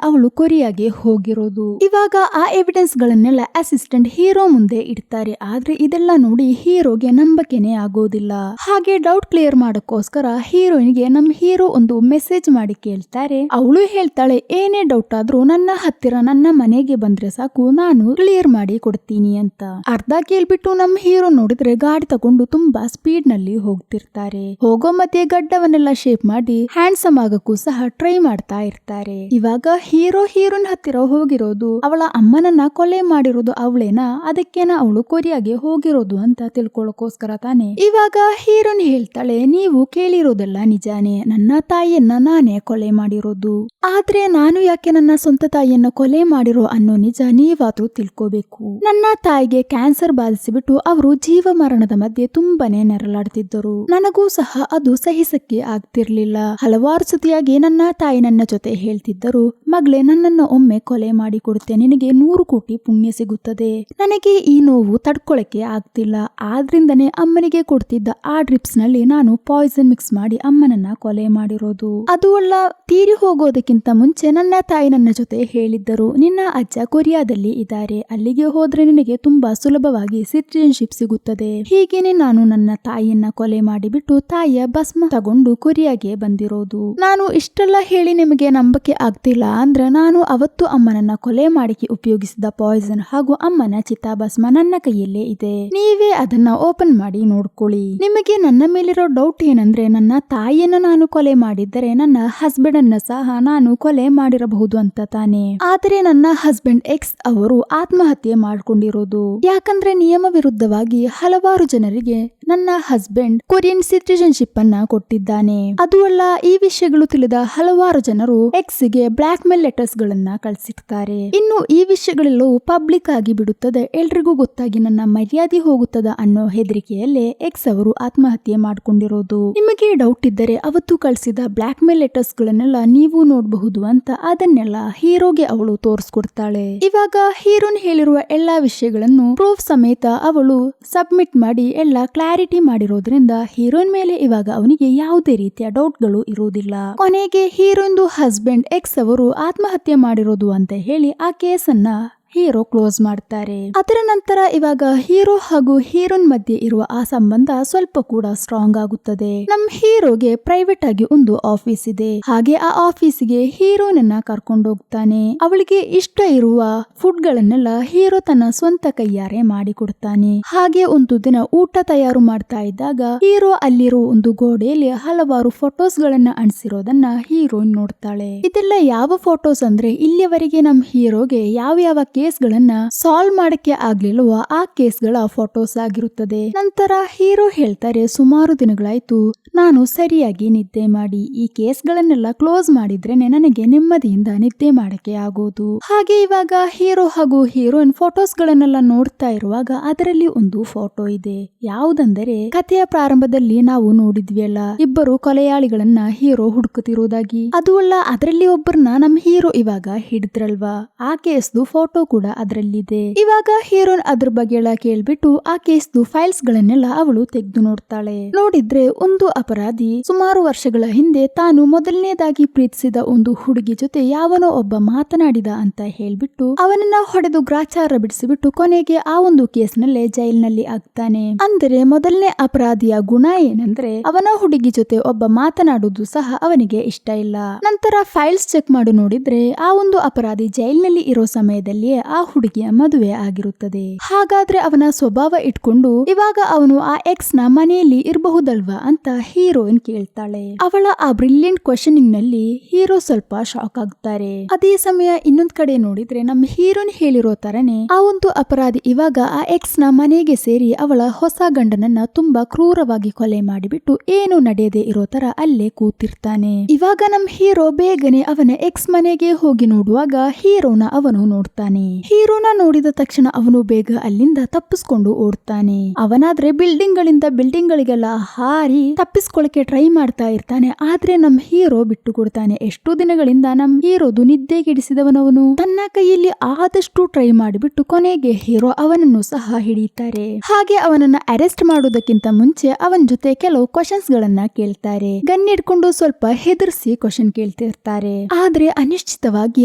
ಅವಳು ಕೊರಿಯಾಗೆ ಹೋಗಿರೋದು. ಇವಾಗ ಆ ಎವಿಡೆನ್ಸ್ ಗಳನ್ನೆಲ್ಲ ಅಸಿಸ್ಟೆಂಟ್ ಹೀರೋ ಮುಂದೆ ಇಡ್ತಾರೆ. ಆದ್ರೆ ಇದೆಲ್ಲ ನೋಡಿ ಹೀರೋಗೆ ನಂಬಕೆನೆ ಆಗೋದಿಲ್ಲ. ಹಾಗೆ ಡೌಟ್ ಕ್ಲಿಯರ್ ಮಾಡಕ್ಕೋಸ್ಕರ ಹೀರೋಯಿನ್ಗೆ ನಮ್ ಹೀರೋ ಒಂದು ಮೆಸೇಜ್ ಮಾಡಿ ಕೇಳ್ತಾರೆ. ಅವಳು ಹೇಳ್ತಾಳೆ, ಏನೇ ಡೌಟ್ ಆದ್ರೂ ನನ್ನ ಹತ್ತಿರ ನನ್ನ ಮನೆಗೆ ಬಂದ್ರೆ ಸಾಕು, ನಾನು ಕ್ಲಿಯರ್ ಮಾಡಿ ಕೊಡ್ತೀನಿ ಅಂತ. ಅರ್ಧ ಕೇಳ್ಬಿಟ್ಟು ನಮ್ ಹೀರೋ ನೋಡಿದ್ರೆ ಗಾಡಿ ತಗೊಂಡು ತುಂಬಾ ಸ್ಪೀಡ್ ನಲ್ಲಿ ಹೋಗ್ತಿರ್ತಾರೆ. ಹೋಗೋ ಮಧ್ಯೆ ಗಡ್ಡವನ್ನೆಲ್ಲ ಶೇಪ್ ಮಾಡಿ ಹ್ಯಾಂಡ್ಸಮ್ ಆಗಕ್ಕೂ ಸಹ ಟ್ರೈ ಮಾಡ್ತಾ ಇರ್ತಾರೆ. ಇವಾಗ ಹೀರೋಯಿನ್ ಹತ್ತಿರ ಹೋಗಿರೋದು ಅವಳ ಅಮ್ಮನನ್ನ ಕೊಲೆ ಮಾಡಿರೋದು ಅವಳೇನಾ, ಅದಕ್ಕೇನ ಅವಳು ಕೊರಿಯಾಗೆ ಹೋಗಿರೋದು ಅಂತ ತಿಳ್ಕೊಳ್ಳೋಕೋಸ್ಕರ ತಾನೆ. ಇವಾಗ ಹೀರೋನ್ ಹೇಳ್ತಾಳೆ, ನೀವು ಕೇಳಿರೋದೆಲ್ಲ ನಿಜಾನೇ, ನನ್ನ ತಾಯಿಯನ್ನ ನಾನೇ ಕೊಲೆ ಮಾಡಿರೋದು. ಆದ್ರೆ ನಾನು ಯಾಕೆ ನನ್ನ ಸ್ವಂತ ತಾಯಿಯನ್ನ ಕೊಲೆ ಮಾಡಿರೋ ಅನ್ನೋ ನಿಜ ನೀವಾದ್ರೂ ತಿಳ್ಕೋಬೇಕು. ನನ್ನ ತಾಯಿಗೆ ಕ್ಯಾನ್ಸರ್ ಬಾಧಿಸಿಬಿಟ್ಟು ಅವರು ಜೀವ ಮರಣದ ಮಧ್ಯೆ ತುಂಬಾನೇ ನೆರಳಾಡ್ತಿದ್ದರು. ನನಗೂ ಸಹ ಅದು ಸಹಿಸಕ್ಕೆ ಆಗ್ತಿರ್ಲಿಲ್ಲ. ಹಲವಾರು ಸತಿಯಾಗಿ ನನ್ನ ತಾಯಿ ನನ್ನ ಜೊತೆ ಹೇಳ್ತಿದ್ದರು, ಮಗಳೇ ನನ್ನನ್ನು ಒಮ್ಮೆ ಕೊಲೆ ಮಾಡಿ ಕೊಡುತ್ತೆ, ನಿನಗೆ 100 ಕೋಟಿ ಪುಣ್ಯ ಸಿಗುತ್ತದೆ. ನನಗೆ ಈ ನೋವು ತಡ್ಕೊಳಕ್ಕೆ ಆಗ್ತಿಲ್ಲ. ಆದ್ರಿಂದನೇ ಅಮ್ಮನಿಗೆ ಕೊಡ್ತಿದ್ದ ಆ ಡ್ರಿಪ್ಸ್ ನಲ್ಲಿ ನಾನು ಪಾಯ್ಸನ್ ಮಿಕ್ಸ್ ಮಾಡಿ ಅಮ್ಮನನ್ನ ಕೊಲೆ ಮಾಡಿರೋದು. ಅದು ಅಲ್ಲ, ತೀರಿ ಹೋಗೋದಕ್ಕಿಂತ ಮುಂಚೆ ನನ್ನ ತಾಯಿ ನನ್ನ ಜೊತೆ ಹೇಳಿದ್ದರು, ನಿನ್ನ ಅಜ್ಜ ಕೊರಿಯಾದಲ್ಲಿ ಇದ್ದಾರೆ, ಅಲ್ಲಿಗೆ ಹೋದ್ರೆ ನಿನಗೆ ತುಂಬಾ ಸುಲಭವಾಗಿ ಸಿಟಿಜನ್ಶಿಪ್ ಸಿಗುತ್ತದೆ. ಹೀಗೇನೆ ನಾನು ನನ್ನ ತಾಯಿಯನ್ನ ಕೊಲೆ ಮಾಡಿಬಿಟ್ಟು ತಾಯಿಯ ಭಸ್ಮ ತಗೊಂಡು ಕೊರಿಯಾಗೆ ಬಂದಿರೋದು. ನಾನು ಇಷ್ಟೆಲ್ಲ ಹೇಳಿ ನಿಮಗೆ ನಂಬಕ್ಕೆ ಆಗ್ತಿಲ್ಲ ಅಂದ್ರೆ ನಾನು ಅವತ್ತು ಅಮ್ಮನನ್ನ ಕೊಲೆ ಮಾಡಕ್ಕೆ ಉಪಯೋಗಿಸಿದ ಪಾಯ್ಸನ್ ಹಾಗೂ ಅಮ್ಮನ ಚಿತಾಭಸ್ಮ ನನ್ನ ಕೈಯಲ್ಲೇ ಇದೆ. ನೀವೇ ಅದನ್ನ ಓಪನ್ ಮಾಡಿ ನೋಡ್ಕೊಳ್ಳಿ. ನಿಮಗೆ ನನ್ನ ಮೇಲಿರೋ ಡೌಟ್ ಏನಂದ್ರೆ, ನನ್ನ ತಾಯಿಯನ್ನ ನಾನು ಕೊಲೆ ಮಾಡಿದ್ದರೆ ನನ್ನ ಹಸ್ಬೆಂಡ್ ಅನ್ನ ಸಹ ನಾನು ಕೊಲೆ ಮಾಡಿರಬಹುದು ಅಂತ ತಾನೆ. ಆದರೆ ನನ್ನ ಹಸ್ಬೆಂಡ್ ಎಕ್ಸ್ ಅವರು ಆತ್ಮಹತ್ಯೆ ಮಾಡ್ಕೊಂಡಿರೋದು. ಯಾಕಂದ್ರೆ ನಿಯಮ ವಿರುದ್ಧವಾಗಿ ಹಲವಾರು ಜನರಿಗೆ ನನ್ನ ಹಸ್ಬೆಂಡ್ ಕೊರಿಯನ್ ಸಿಟಿಜನ್ಶಿಪ್ ಅನ್ನ ಕೊಟ್ಟಿದ್ದಾನೆ. ಅದು ಅಲ್ಲ, ಈ ವಿಷಯಗಳು ತಿಳಿದ ಹಲವಾರು ಜನರು ಎಕ್ಸ್ ಗೆ ಬ್ಲಾಕ್ ಮೇಲ್ ಲೆಟರ್ಸ್ ಗಳನ್ನ ಕಳಿಸಿರ್ತಾರೆ. ಇನ್ನು ಈ ವಿಷಯಗಳೆಲ್ಲವೂ ಪಬ್ಲಿಕ್ ಆಗಿ ಬಿಡುತ್ತದೆ, ಎಲ್ರಿಗೂ ಗೊತ್ತಾಗಿ ನನ್ನ ಮರ್ಯಾದೆ ಹೋಗುತ್ತದ ಅನ್ನೋ ಹೆದರಿಕೆಯಲ್ಲೇ ಎಕ್ಸ್ ಅವರು ಆತ್ಮಹತ್ಯೆ ಮಾಡ್ಕೊಂಡಿರೋದು. ನಿಮಗೆ ಡೌಟ್ ಇದ್ದರೆ ಅವತ್ತು ಕಳಿಸಿದ ಬ್ಲಾಕ್ ಮೇಲ್ ಲೆಟರ್ಸ್ ಗಳನ್ನೆಲ್ಲ ನೀವು ನೋಡಬಹುದು ಅಂತ ಅದನ್ನೆಲ್ಲ ಹೀರೋಗೆ ಅವಳು ತೋರಿಸ್ಕೊಡ್ತಾಳೆ. ಇವಾಗ ಹೀರೋನ್ ಹೇಳಿರುವ ಎಲ್ಲಾ ವಿಷಯಗಳನ್ನು ಪ್ರೂಫ್ ಸಮೇತ ಅವಳು ಸಬ್ಮಿಟ್ ಮಾಡಿ ಎಲ್ಲ ಕ್ಲಾರಿಟಿ ಮಾಡಿರೋದ್ರಿಂದ ಹೀರೋನ್ ಮೇಲೆ ಇವಾಗ ಅವನಿಗೆ ಯಾವುದೇ ರೀತಿಯ ಡೌಟ್ ಗಳು ಇರುವುದಿಲ್ಲ. ಕೊನೆಗೆ ಹೀರೋನ್ದು ಹಸ್ಬೆಂಡ್ ಎಕ್ಸ್ ಅವರು ಆತ್ಮಹತ್ಯೆ ಮಾಡಿರೋದು ಅಂತ ಹೇಳಿ ಆ ಕೇಸನ್ನ ಹೀರೋ ಕ್ಲೋಸ್ ಮಾಡ್ತಾರೆ. ಅದರ ನಂತರ ಇವಾಗ ಹೀರೋ ಹಾಗೂ ಹೀರೋನ್ ಮಧ್ಯೆ ಇರುವ ಆ ಸಂಬಂಧ ಸ್ವಲ್ಪ ಕೂಡ ಸ್ಟ್ರಾಂಗ್ ಆಗುತ್ತದೆ. ನಮ್ ಹೀರೋಗೆ ಪ್ರೈವೇಟ್ ಆಗಿ ಒಂದು ಆಫೀಸ್ ಇದೆ. ಹಾಗೆ ಆ ಆಫೀಸಿಗೆ ಹೀರೋನನ್ನ ಕರ್ಕೊಂಡು ಹೋಗ್ತಾನೆ. ಅವಳಿಗೆ ಇಷ್ಟ ಇರುವ ಫುಡ್ ಗಳನ್ನೆಲ್ಲ ಹೀರೋ ತನ್ನ ಸ್ವಂತ ಕೈಯಾರೆ ಮಾಡಿ ಕೊಡ್ತಾನೆ. ಹಾಗೆ ಒಂದು ದಿನ ಊಟ ತಯಾರು ಮಾಡ್ತಾ ಇದ್ದಾಗ ಹೀರೋ ಅಲ್ಲಿರೋ ಒಂದು ಗೋಡೆಯಲ್ಲಿ ಹಲವಾರು ಫೋಟೋಸ್ ಗಳನ್ನ ಅಂಟಿಸಿರೋದನ್ನ ಹೀರೋಯಿನ್ ನೋಡ್ತಾಳೆ. ಇದೆಲ್ಲ ಯಾವ ಫೋಟೋಸ್ ಅಂದ್ರೆ, ಇಲ್ಲಿಯವರೆಗೆ ನಮ್ ಹೀರೋಗೆ ಯಾವ ಕೇಸ್ ಗಳನ್ನ ಸಾಲ್ವ್ ಮಾಡಕ್ಕೆ ಆಗ್ಲಿಲ್ವೋ ಆ ಕೇಸ್ ಗಳ ಫೋಟೋಸ್ ಆಗಿರುತ್ತದೆ. ನಂತರ ಹೀರೋ ಹೇಳ್ತಾರೆ, ಸುಮಾರು ದಿನಗಳಾಯ್ತು ನಾನು ಸರಿಯಾಗಿ ನಿದ್ದೆ ಮಾಡಿ, ಈ ಕೇಸ್ ಗಳನ್ನೆಲ್ಲ ಕ್ಲೋಸ್ ಮಾಡಿದ್ರೇನೆ ನನಗೆ ನೆಮ್ಮದಿಯಿಂದ ನಿದ್ದೆ ಮಾಡಕ್ಕೆ ಆಗೋದು. ಹಾಗೆ ಇವಾಗ ಹೀರೋ ಹಾಗೂ ಹೀರೋಯಿನ್ ಫೋಟೋಸ್ ಗಳನ್ನೆಲ್ಲ ನೋಡ್ತಾ ಇರುವಾಗ ಅದರಲ್ಲಿ ಒಂದು ಫೋಟೋ ಇದೆ. ಯಾವುದಂದರೆ, ಕಥೆಯ ಪ್ರಾರಂಭದಲ್ಲಿ ನಾವು ನೋಡಿದ್ವಿ ಅಲ್ಲ, ಇಬ್ಬರು ಕೊಲೆಯಾಳಿಗಳನ್ನ ಹೀರೋ ಹುಡುಕುತ್ತಿರುವುದಾಗಿ. ಅದು ಅಲ್ಲ, ಅದರಲ್ಲಿ ಒಬ್ಬರನ್ನ ನಮ್ ಹೀರೋ ಇವಾಗ ಹಿಡಿದ್ರಲ್ವಾ, ಆ ಕೇಸ್ದು ಫೋಟೋ ಕೂಡ ಅದರಲ್ಲಿದೆ. ಇವಾಗ ಹೀರೋನ್ ಅದ್ರ ಬಗ್ಗೆ ಎಲ್ಲ ಕೇಳ್ಬಿಟ್ಟು ಆ ಕೇಸ್ದು ಫೈಲ್ಸ್ ಗಳನ್ನೆಲ್ಲ ಅವಳು ತೆಗೆದು ನೋಡ್ತಾಳೆ. ನೋಡಿದ್ರೆ ಒಂದು ಅಪರಾಧಿ ಸುಮಾರು ವರ್ಷಗಳ ಹಿಂದೆ ತಾನು ಮೊದಲನೇದಾಗಿ ಪ್ರೀತಿಸಿದ ಒಂದು ಹುಡುಗಿ ಜೊತೆ ಯಾವನೋ ಒಬ್ಬ ಮಾತನಾಡಿದ ಅಂತ ಹೇಳ್ಬಿಟ್ಟು ಅವನನ್ನ ಹೊಡೆದು ಗ್ರಾಚಾರ ಬಿಡಿಸಿಬಿಟ್ಟು ಕೊನೆಗೆ ಆ ಒಂದು ಕೇಸ್ನಲ್ಲೇ ಜೈಲ್ನಲ್ಲಿ ಆಗ್ತಾನೆ. ಅಂದರೆ ಮೊದಲನೇ ಅಪರಾಧಿಯ ಗುಣ ಏನಂದ್ರೆ, ಅವನ ಹುಡುಗಿ ಜೊತೆ ಒಬ್ಬ ಮಾತನಾಡುವುದು ಸಹ ಅವನಿಗೆ ಇಷ್ಟ ಇಲ್ಲ. ನಂತರ ಫೈಲ್ಸ್ ಚೆಕ್ ಮಾಡಿ ನೋಡಿದ್ರೆ ಆ ಒಂದು ಅಪರಾಧಿ ಜೈಲ್ನಲ್ಲಿ ಇರೋ ಸಮಯದಲ್ಲಿ ಆ ಹುಡುಗಿಯ ಮದುವೆ ಆಗಿರುತ್ತದೆ. ಹಾಗಾದ್ರೆ ಅವನ ಸ್ವಭಾವ ಇಟ್ಕೊಂಡು ಇವಾಗ ಅವನು ಆ ಎಕ್ಸ್ ನ ಮನೆಯಲ್ಲಿ ಇರಬಹುದಲ್ವಾ ಅಂತ ಹೀರೋಯಿನ್ ಕೇಳ್ತಾಳೆ. ಅವಳ ಆ ಬ್ರಿಲಿಯಂಟ್ ಕ್ವೆಶ್ಚನಿಂಗ್ ನಲ್ಲಿ ಹೀರೋ ಸ್ವಲ್ಪ ಶಾಕ್ ಆಗ್ತಾರೆ. ಅದೇ ಸಮಯ ಇನ್ನೊಂದ್ ಕಡೆ ನೋಡಿದ್ರೆ ನಮ್ಮ ಹೀರೋಯಿನ್ ಹೇಳಿರೋ ತರನೇ ಆ ಒಂದು ಅಪರಾಧಿ ಇವಾಗ ಆ ಎಕ್ಸ್ ನ ಮನೆಗೆ ಸೇರಿ ಅವಳ ಹೊಸ ಗಂಡನನ್ನ ತುಂಬಾ ಕ್ರೂರವಾಗಿ ಕೊಲೆ ಮಾಡಿಬಿಟ್ಟು ಏನು ನಡೆಯದೆ ಇರೋ ತರ ಅಲ್ಲೇ ಕೂತಿರ್ತಾನೆ. ಇವಾಗ ನಮ್ ಹೀರೋ ಬೇಗನೆ ಅವನ ಎಕ್ಸ್ ಮನೆಗೆ ಹೋಗಿ ನೋಡುವಾಗ ಹೀರೋನ ಅವನು ನೋಡ್ತಾನೆ. ಹೀರೋನ ನೋಡಿದ ತಕ್ಷಣ ಅವನು ಬೇಗ ಅಲ್ಲಿಂದ ತಪ್ಪಿಸ್ಕೊಂಡು ಓಡ್ತಾನೆ. ಅವನಾದ್ರೆ ಬಿಲ್ಡಿಂಗ್ ಗಳಿಂದ ಬಿಲ್ಡಿಂಗ್ ಗಳಿಗೆಲ್ಲ ಹಾರಿ ತಪ್ಪಿಸ್ಕೊಳಕ್ಕೆ ಟ್ರೈ ಮಾಡ್ತಾ ಇರ್ತಾನೆ. ಆದ್ರೆ ನಮ್ ಹೀರೋ ಬಿಟ್ಟು ಕೊಡ್ತಾನೆ. ಎಷ್ಟು ದಿನಗಳಿಂದ ನಮ್ ಹೀರೋದು ನಿದ್ದೆಗೆಡಿಸಿದವನವನು ತನ್ನ ಕೈಯಲ್ಲಿ ಆದಷ್ಟು ಟ್ರೈ ಮಾಡಿಬಿಟ್ಟು ಕೊನೆಗೆ ಹೀರೋ ಅವನನ್ನು ಸಹ ಹಿಡಿತಾರೆ. ಹಾಗೆ ಅವನನ್ನ ಅರೆಸ್ಟ್ ಮಾಡೋದಕ್ಕಿಂತ ಮುಂಚೆ ಅವನ ಜೊತೆ ಕೆಲವು ಕ್ವಶನ್ಸ್ ಗಳನ್ನ ಕೇಳ್ತಾರೆ. ಗನ್ ಹಿಡ್ಕೊಂಡು ಸ್ವಲ್ಪ ಹೆದರ್ಸಿ ಕ್ವಶನ್ ಕೇಳ್ತಿರ್ತಾರೆ. ಆದ್ರೆ ಅನಿಶ್ಚಿತವಾಗಿ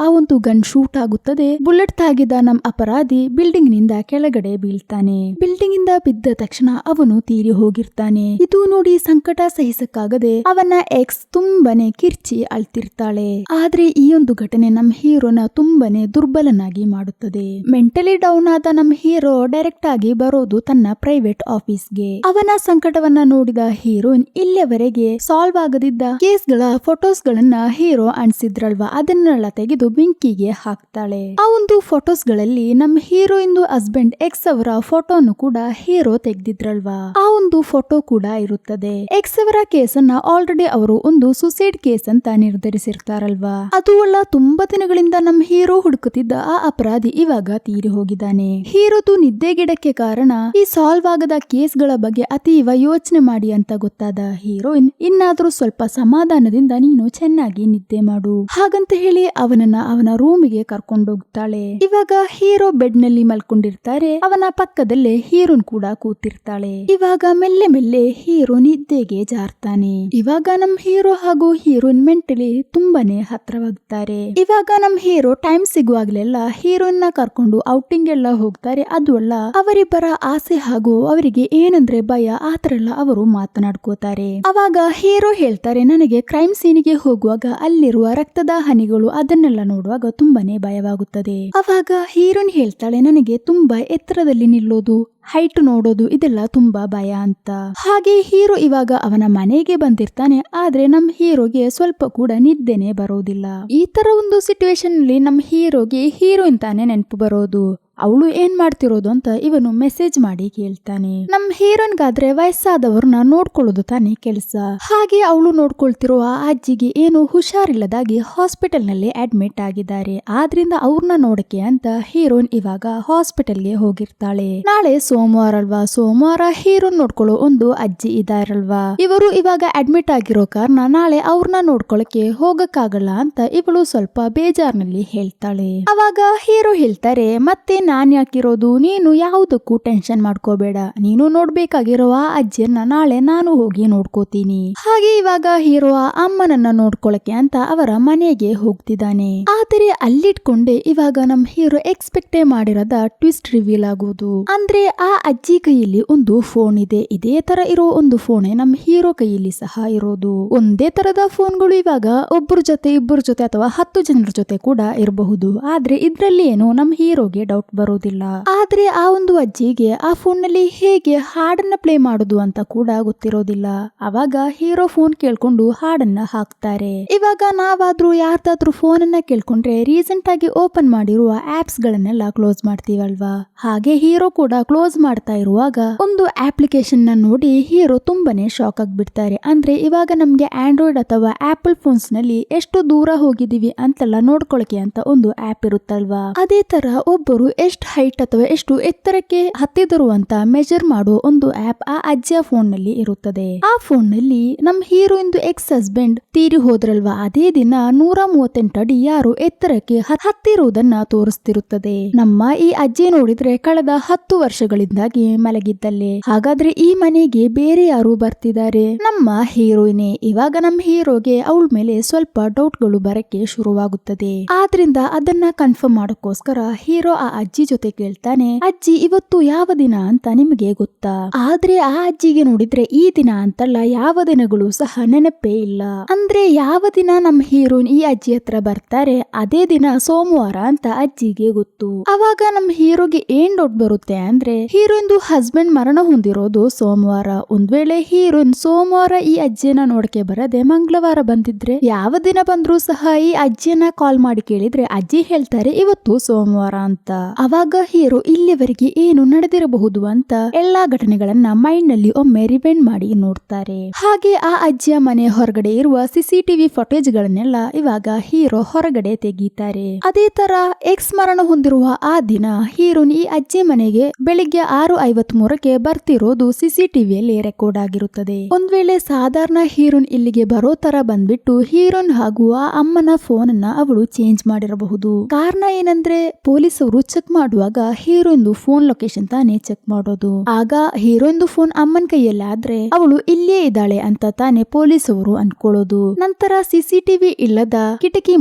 ಆ ಒಂದು ಗನ್ ಶೂಟ್ ಆಗುತ್ತದೆ. ಬುಲೆಟ್ ಆಗಿದ್ದ ನಮ್ ಅಪರಾಧಿ ಬಿಲ್ಡಿಂಗ್ ನಿಂದ ಕೆಳಗಡೆ ಬೀಳ್ತಾನೆ. ಬಿಲ್ಡಿಂಗ್ ಇಂದ ಬಿದ್ದ ತಕ್ಷಣ ಅವನು ತೀರಿ ಹೋಗಿರ್ತಾನೆ. ಇದು ನೋಡಿ ಸಂಕಟ ಸಹಿಸಕ್ಕಾಗದೆ ಅವನ ಎಕ್ಸ್ ತುಂಬಾನೇ ಕಿರ್ಚಿ ಅಳ್ತಿರ್ತಾಳೆ. ಆದ್ರೆ ಈ ಒಂದು ಘಟನೆ ನಮ್ ಹೀರೋನ ತುಂಬಾನೇ ದುರ್ಬಲನಾಗಿ ಮಾಡುತ್ತದೆ. ಮೆಂಟಲಿ ಡೌನ್ ಆದ ನಮ್ ಹೀರೋ ಡೈರೆಕ್ಟ್ ಆಗಿ ಬರೋದು ತನ್ನ ಪ್ರೈವೇಟ್ ಆಫೀಸ್ಗೆ. ಅವನ ಸಂಕಟವನ್ನ ನೋಡಿದ ಹೀರೋಯಿನ್ ಇಲ್ಲಿಯವರೆಗೆ ಸಾಲ್ವ್ ಆಗದಿದ್ದ ಕೇಸ್ಗಳ ಫೋಟೋಸ್ ಗಳನ್ನ ಹೀರೋ ಅನ್ಸಿದ್ರಲ್ವಾ, ಅದನ್ನೆಲ್ಲ ತೆಗೆದು ಬೆಂಕಿಗೆ ಹಾಕ್ತಾಳೆ. ಆ ಒಂದು ಫೋಟೋಸ್ ಗಳಲ್ಲಿ ನಮ್ ಹೀರೋಯಿನ್ ಹಸ್ಬೆಂಡ್ ಎಕ್ಸ್ ಅವರ ಫೋಟೋನು ಕೂಡ ಹೀರೋ ತೆಗ್ದಿದ್ರಲ್ವಾ, ಆ ಒಂದು ಫೋಟೋ ಕೂಡ ಇರುತ್ತದೆ. ಎಕ್ಸ್ ಅವರ ಕೇಸನ್ನ ಆಲ್ರೆಡಿ ಅವರು ಒಂದು ಸುಸೈಡ್ ಕೇಸ್ ಅಂತ ನಿರ್ಧರಿಸಿರ್ತಾರಲ್ವಾ, ಅದು ಅಲ್ಲ ತುಂಬಾ ದಿನಗಳಿಂದ ನಮ್ ಹೀರೋ ಹುಡುಕುತ್ತಿದ್ದ ಆ ಅಪರಾಧಿ ಇವಾಗ ತೀರಿ ಹೋಗಿದ್ದಾನೆ. ಹೀರೋದು ನಿದ್ದೆಗೆಡಕ್ಕೆ ಕಾರಣ ಈ ಸಾಲ್ವ್ ಆಗದ ಕೇಸ್ಗಳ ಬಗ್ಗೆ ಅತೀವ ಯೋಚನೆ ಮಾಡಿ ಅಂತ ಗೊತ್ತಾದ ಹೀರೋಯಿನ್ ಇನ್ನಾದ್ರೂ ಸ್ವಲ್ಪ ಸಮಾಧಾನದಿಂದ ನೀನು ಚೆನ್ನಾಗಿ ನಿದ್ದೆ ಮಾಡು ಹಾಗಂತ ಹೇಳಿ ಅವನನ್ನ ಅವನ ರೂಮಿಗೆ ಕರ್ಕೊಂಡೋಗ್ತಾಳೆ. ಇವಾಗ ಹೀರೋ ಬೆಡ್ ನಲ್ಲಿ ಮಲ್ಕೊಂಡಿರ್ತಾರೆ, ಅವನ ಪಕ್ಕದಲ್ಲೇ ಹೀರೋನ್ ಕೂಡ ಕೂತಿರ್ತಾಳೆ. ಇವಾಗ ಮೆಲ್ಲೆ ಮೆಲ್ಲೆ ಹೀರೋ ನಿದ್ದೆಗೆ ಜಾರ್ತಾನೆ. ಇವಾಗ ನಮ್ ಹೀರೋ ಹಾಗೂ ಹೀರೋಯಿನ್ ಮೆಂಟಲಿ ತುಂಬಾನೇ ಹತ್ರವಾಗುತ್ತಾರೆ. ಇವಾಗ ನಮ್ ಹೀರೋ ಟೈಮ್ ಸಿಗುವಾಗ್ಲೆಲ್ಲ ಹೀರೋಯಿನ್ ನ ಕರ್ಕೊಂಡು ಔಟಿಂಗ್ ಎಲ್ಲ ಹೋಗ್ತಾರೆ. ಅದು ಅಲ್ಲ ಅವರಿಬ್ಬರ ಆಸೆ ಹಾಗೂ ಅವರಿಗೆ ಏನಂದ್ರೆ ಭಯ ಆತರ ಎಲ್ಲ ಅವರು ಮಾತನಾಡ್ಕೋತಾರೆ. ಅವಾಗ ಹೀರೋ ಹೇಳ್ತಾರೆ, ನನಗೆ ಕ್ರೈಮ್ ಸೀನಿಗೆ ಹೋಗುವಾಗ ಅಲ್ಲಿರುವ ರಕ್ತದ ಹನಿಗಳು ಅದನ್ನೆಲ್ಲ ನೋಡುವಾಗ ತುಂಬಾನೇ ಭಯವಾಗುತ್ತದೆ. ಅವಾಗ ಹೀರೋಯಿನ್ ಹೇಳ್ತಾಳೆ, ನನಗೆ ತುಂಬಾ ಎತ್ತರದಲ್ಲಿ ನಿಲ್ಲೋದು, ಹೈಟ್ ನೋಡೋದು ಇದೆಲ್ಲ ತುಂಬಾ ಭಯ ಅಂತ. ಹಾಗೆ ಹೀರೋ ಇವಾಗ ಅವನ ಮನೆಗೆ ಬಂದಿರ್ತಾನೆ. ಆದ್ರೆ ನಮ್ ಹೀರೋಗೆ ಸ್ವಲ್ಪ ಕೂಡ ನಿದ್ದೆನೆ ಬರೋದಿಲ್ಲ. ಈ ತರ ಒಂದು ಸಿಚುವೇಶನ್ ಅಲ್ಲಿ ನಮ್ ಹೀರೋಗೆ ಹೀರೋಯಿನ್ ತಾನೇ ನೆನಪು ಬರೋದು. ಅವಳು ಏನ್ ಮಾಡ್ತಿರೋದು ಅಂತ ಇವನು ಮೆಸೇಜ್ ಮಾಡಿ ಕೇಳ್ತಾನೆ. ನಮ್ ಹೀರೋನ್ಗಾದ್ರೆ ವಯಸ್ಸಾದವ್ರನ್ನ ನೋಡ್ಕೊಳ್ಳೋದು ತಾನೇ ಕೆಲಸ. ಹಾಗೆ ಅವಳು ನೋಡ್ಕೊಳ್ತಿರುವ ಆ ಅಜ್ಜಿಗೆ ಏನು ಹುಷಾರಿಲ್ಲದಾಗಿ ಹಾಸ್ಪಿಟಲ್ ನಲ್ಲಿ ಅಡ್ಮಿಟ್ ಆಗಿದ್ದಾರೆ. ಆದ್ರಿಂದ ಅವ್ರನ್ನ ನೋಡಕ್ಕೆ ಅಂತ ಹೀರೋನ್ ಇವಾಗ ಹಾಸ್ಪಿಟಲ್ಗೆ ಹೋಗಿರ್ತಾಳೆ. ನಾಳೆ ಸೋಮವಾರ ಅಲ್ವಾ, ಸೋಮವಾರ ಹೀರೋನ್ ನೋಡ್ಕೊಳ್ಳೋ ಒಂದು ಅಜ್ಜಿ ಇದಾರಲ್ವಾ, ಇವರು ಇವಾಗ ಅಡ್ಮಿಟ್ ಆಗಿರೋ ಕಾರಣ ನಾಳೆ ಅವ್ರನ್ನ ನೋಡ್ಕೊಳಕ್ಕೆ ಹೋಗಕ್ಕಾಗಲ್ಲ ಅಂತ ಇವಳು ಸ್ವಲ್ಪ ಬೇಜಾರ್ನಲ್ಲಿ ಹೇಳ್ತಾಳೆ. ಅವಾಗ ಹೀರೋ ಹೇಳ್ತಾರೆ, ಮತ್ತೆ ನಾನ್ ಯಾಕಿರೋದು, ನೀನು ಯಾವುದಕ್ಕೂ ಟೆನ್ಷನ್ ಮಾಡ್ಕೋಬೇಡ, ನೀನು ನೋಡ್ಬೇಕಾಗಿರೋ ಆ ಅಜ್ಜಿಯನ್ನ ನಾಳೆ ನಾನು ಹೋಗಿ ನೋಡ್ಕೋತೀನಿ. ಹಾಗೆ ಇವಾಗ ಹೀರೋ ಆ ಅಮ್ಮನನ್ನ ನೋಡ್ಕೊಳಕ್ಕೆ ಅಂತ ಅವರ ಮನೆಗೆ ಹೋಗ್ತಿದ್ದಾನೆ. ಆದರೆ ಅಲ್ಲಿಟ್ಕೊಂಡೆ ಇವಾಗ ನಮ್ ಹೀರೋ ಎಕ್ಸ್ಪೆಕ್ಟೇ ಮಾಡಿರದ ಟ್ವಿಸ್ಟ್ ರಿವೀಲ್ ಆಗೋದು. ಅಂದ್ರೆ ಆ ಅಜ್ಜಿ ಕೈಯಲ್ಲಿ ಒಂದು ಫೋನ್ ಇದೆ. ಇದೇ ತರ ಇರೋ ಒಂದು ಫೋನ್ ನಮ್ ಹೀರೋ ಕೈಯಲ್ಲಿ ಸಹ ಇರೋದು. ಒಂದೇ ತರದ ಫೋನ್ಗಳು ಇವಾಗ ಒಬ್ಬರ ಜೊತೆ ಇಬ್ಬರ ಜೊತೆ ಅಥವಾ 10 ಜನರ ಜೊತೆ ಕೂಡ ಇರಬಹುದು. ಆದ್ರೆ ಇದ್ರಲ್ಲಿ ಏನು ನಮ್ ಹೀರೋಗೆ ಡೌಟ್ ಬರೋದಿಲ್ಲ. ಆದ್ರೆ ಆ ಒಂದು ಅಜ್ಜಿಗೆ ಆ ಫೋನ್ ನಲ್ಲಿ ಹೇಗೆ ಹಾಡನ್ನ ಪ್ಲೇ ಮಾಡೋದು ಅಂತ ಕೂಡ ಗೊತ್ತಿರೋದಿಲ್ಲ. ಅವಾಗ ಹೀರೋ ಫೋನ್ ಕೇಳ್ಕೊಂಡು ಹಾಡನ್ನ ಹಾಕ್ತಾರೆ. ಇವಾಗ ನಾವಾದ್ರೂ ಯಾರ್ದಾದ್ರೂ ಫೋನ್ ಅನ್ನ ಕೇಳ್ಕೊಂಡ್ರೆ ರೀಸೆಂಟ್ ಆಗಿ ಓಪನ್ ಮಾಡಿರುವ ಆಪ್ಸ್ ಗಳನ್ನೆಲ್ಲ ಕ್ಲೋಸ್ ಮಾಡ್ತೀವಲ್ವಾ, ಹಾಗೆ ಹೀರೋ ಕೂಡ ಕ್ಲೋಸ್ ಮಾಡ್ತಾ ಇರುವಾಗ ಒಂದು ಅಪ್ಲಿಕೇಶನ್ ನ ನೋಡಿ ಹೀರೋ ತುಂಬಾನೇ ಶಾಕ್ ಆಗ್ಬಿಡ್ತಾರೆ. ಅಂದ್ರೆ ಇವಾಗ ನಮ್ಗೆ ಆಂಡ್ರಾಯ್ಡ್ ಅಥವಾ ಆಪಲ್ ಫೋನ್ಸ್ ನಲ್ಲಿ ಎಷ್ಟು ದೂರ ಹೋಗಿದೀವಿ ಅಂತೆಲ್ಲ ನೋಡ್ಕೊಳಕ್ಕೆ ಅಂತ ಒಂದು ಆಪ್ ಇರುತ್ತಲ್ವಾ, ಅದೇ ತರ ಒಬ್ಬರು ಎಷ್ಟು ಹೈಟ್ ಅಥವಾ ಎಷ್ಟು ಎತ್ತರಕ್ಕೆ ಹತ್ತಿದರು ಅಂತ ಮೆಜರ್ ಮಾಡೋ ಒಂದು ಆಪ್ ಆ ಅಜ್ಜಿಯ ಫೋನ್ ನಲ್ಲಿ ಇರುತ್ತದೆ. ಆ ಫೋನ್ ನಲ್ಲಿ ನಮ್ ಹೀರೋಯಿನ್ ಎಕ್ಸ್ ಹಸ್ಬೆಂಡ್ ತೀರಿ ಹೋದ್ರಲ್ವಾ, ಅದೇ ದಿನ 138 ಅಡಿ ಯಾರು ಎತ್ತರಕ್ಕೆ ಹತ್ತಿರುವುದನ್ನ ತೋರಿಸ್ತಿರುತ್ತದೆ. ನಮ್ಮ ಈ ಅಜ್ಜಿ ನೋಡಿದ್ರೆ ಕಳೆದ 10 ವರ್ಷಗಳಿಂದಾಗಿ ಮಲಗಿದ್ದಲ್ಲೇ. ಹಾಗಾದ್ರೆ ಈ ಮನೆಗೆ ಬೇರೆ ಯಾರು ಬರ್ತಿದ್ದಾರೆ? ನಮ್ಮ ಹೀರೋಯಿನೇ. ಇವಾಗ ನಮ್ ಹೀರೋಗೆ ಅವಳ ಮೇಲೆ ಸ್ವಲ್ಪ ಡೌಟ್ ಗಳು ಬರಕ್ಕೆ ಶುರುವಾಗುತ್ತದೆ. ಆದ್ರಿಂದ ಅದನ್ನ ಕನ್ಫರ್ಮ್ ಮಾಡೋಕ್ಕೋಸ್ಕರ ಹೀರೋ ಆ ಅಜ್ಜಿ ಜೊತೆ ಕೇಳ್ತಾನೆ, ಅಜ್ಜಿ ಇವತ್ತು ಯಾವ ದಿನ ಅಂತ ನಿಮಗೆ ಗೊತ್ತಾ? ಆದ್ರೆ ಆ ಅಜ್ಜಿಗೆ ನೋಡಿದ್ರೆ ಈ ದಿನ ಅಂತಲ್ಲ ಯಾವ ದಿನಗಳು ಸಹ ನೆನಪೇ ಇಲ್ಲ. ಅಂದ್ರೆ ಯಾವ ದಿನ ನಮ್ ಹೀರೋಯಿನ್ ಈ ಅಜ್ಜಿ ಹತ್ರ ಬರ್ತಾರೆ ಅದೇ ದಿನ ಸೋಮವಾರ ಅಂತ ಅಜ್ಜಿಗೆ ಗೊತ್ತು. ಅವಾಗ ನಮ್ ಹೀರೋಗೆ ಏನ್ ಡೌಟ್ ಬರುತ್ತೆ ಅಂದ್ರೆ ಹೀರೋಯಿನ್ ಹಸ್ಬೆಂಡ್ ಮರಣ ಹೊಂದಿರೋದು ಸೋಮವಾರ. ಒಂದ್ ವೇಳೆ ಹೀರೋಯಿನ್ ಸೋಮವಾರ ಈ ಅಜ್ಜಿಯನ್ನ ನೋಡಕ್ಕೆ ಬರದೆ ಮಂಗಳವಾರ ಬಂದಿದ್ರೆ ಯಾವ ದಿನ ಬಂದ್ರು ಸಹ ಈ ಅಜ್ಜಿಯನ್ನ ಕಾಲ್ ಮಾಡಿ ಕೇಳಿದ್ರೆ ಅಜ್ಜಿ ಹೇಳ್ತಾರೆ ಇವತ್ತು ಸೋಮವಾರ ಅಂತ. ಅವಾಗ ಹೀರೋ ಇಲ್ಲಿವರೆಗೆ ಏನು ನಡೆದಿರಬಹುದು ಅಂತ ಎಲ್ಲಾ ಘಟನೆಗಳನ್ನ ಮೈಂಡ್ ನಲ್ಲಿ ಒಮ್ಮೆ ರಿವೈಂಡ್ ಮಾಡಿ ನೋಡ್ತಾರೆ. ಹಾಗೆ ಆ ಅಜ್ಜಿಯ ಮನೆ ಹೊರಗಡೆ ಇರುವ ಸಿಸಿಟಿವಿ ಫುಟೇಜ್ ಗಳನ್ನೆಲ್ಲ ಇವಾಗ ಹೀರೋ ಹೊರಗಡೆ ತೆಗೀತಾರೆ. ಅದೇ ತರ ಎಕ್ಸ್ ಮರಣ ಹೊಂದಿರುವ ಆ ದಿನ ಹೀರೋನ್ ಈ ಅಜ್ಜಿ ಮನೆಗೆ ಬೆಳಿಗ್ಗೆ 6:53ಕ್ಕೆ ಬರ್ತಿರೋದು ಸಿಸಿಟಿವಿಯಲ್ಲಿ ರೆಕಾರ್ಡ್ ಆಗಿರುತ್ತದೆ. ಒಂದ್ ವೇಳೆ ಸಾಧಾರಣ ಹೀರೋನ್ ಇಲ್ಲಿಗೆ ಬರೋ ತರ ಬಂದ್ಬಿಟ್ಟು ಹೀರೋನ್ ಹಾಗೂ ಆ ಅಮ್ಮನ ಫೋನ್ ಅನ್ನ ಅವಳು ಚೇಂಜ್ ಮಾಡಿರಬಹುದು. ಕಾರಣ ಏನಂದ್ರೆ ಪೊಲೀಸರು ಚೆಕ್ ಮಾಡುವಾಗ ಹೀರೋಯಿಂದು ಫೋನ್ ಲೊಕೇಶನ್ ತಾನೇ ಚೆಕ್ ಮಾಡೋದು. ಆಗ ಹೀರೋಯಿಂದು ಫೋನ್ ಅಮ್ಮನ್ ಕೈಯಲ್ಲಿ ಆದ್ರೆ ಅವಳು ಇಲ್ಲೇ ಇದ್ದಾಳೆ ಅಂತ ತಾನೇ ಪೊಲೀಸ್ ಅವರು ಅನ್ಕೊಳ್ಳೋದು. ನಂತರ ಸಿಸಿಟಿವಿ ಇಲ್ಲದ ಕಿಟಕಿ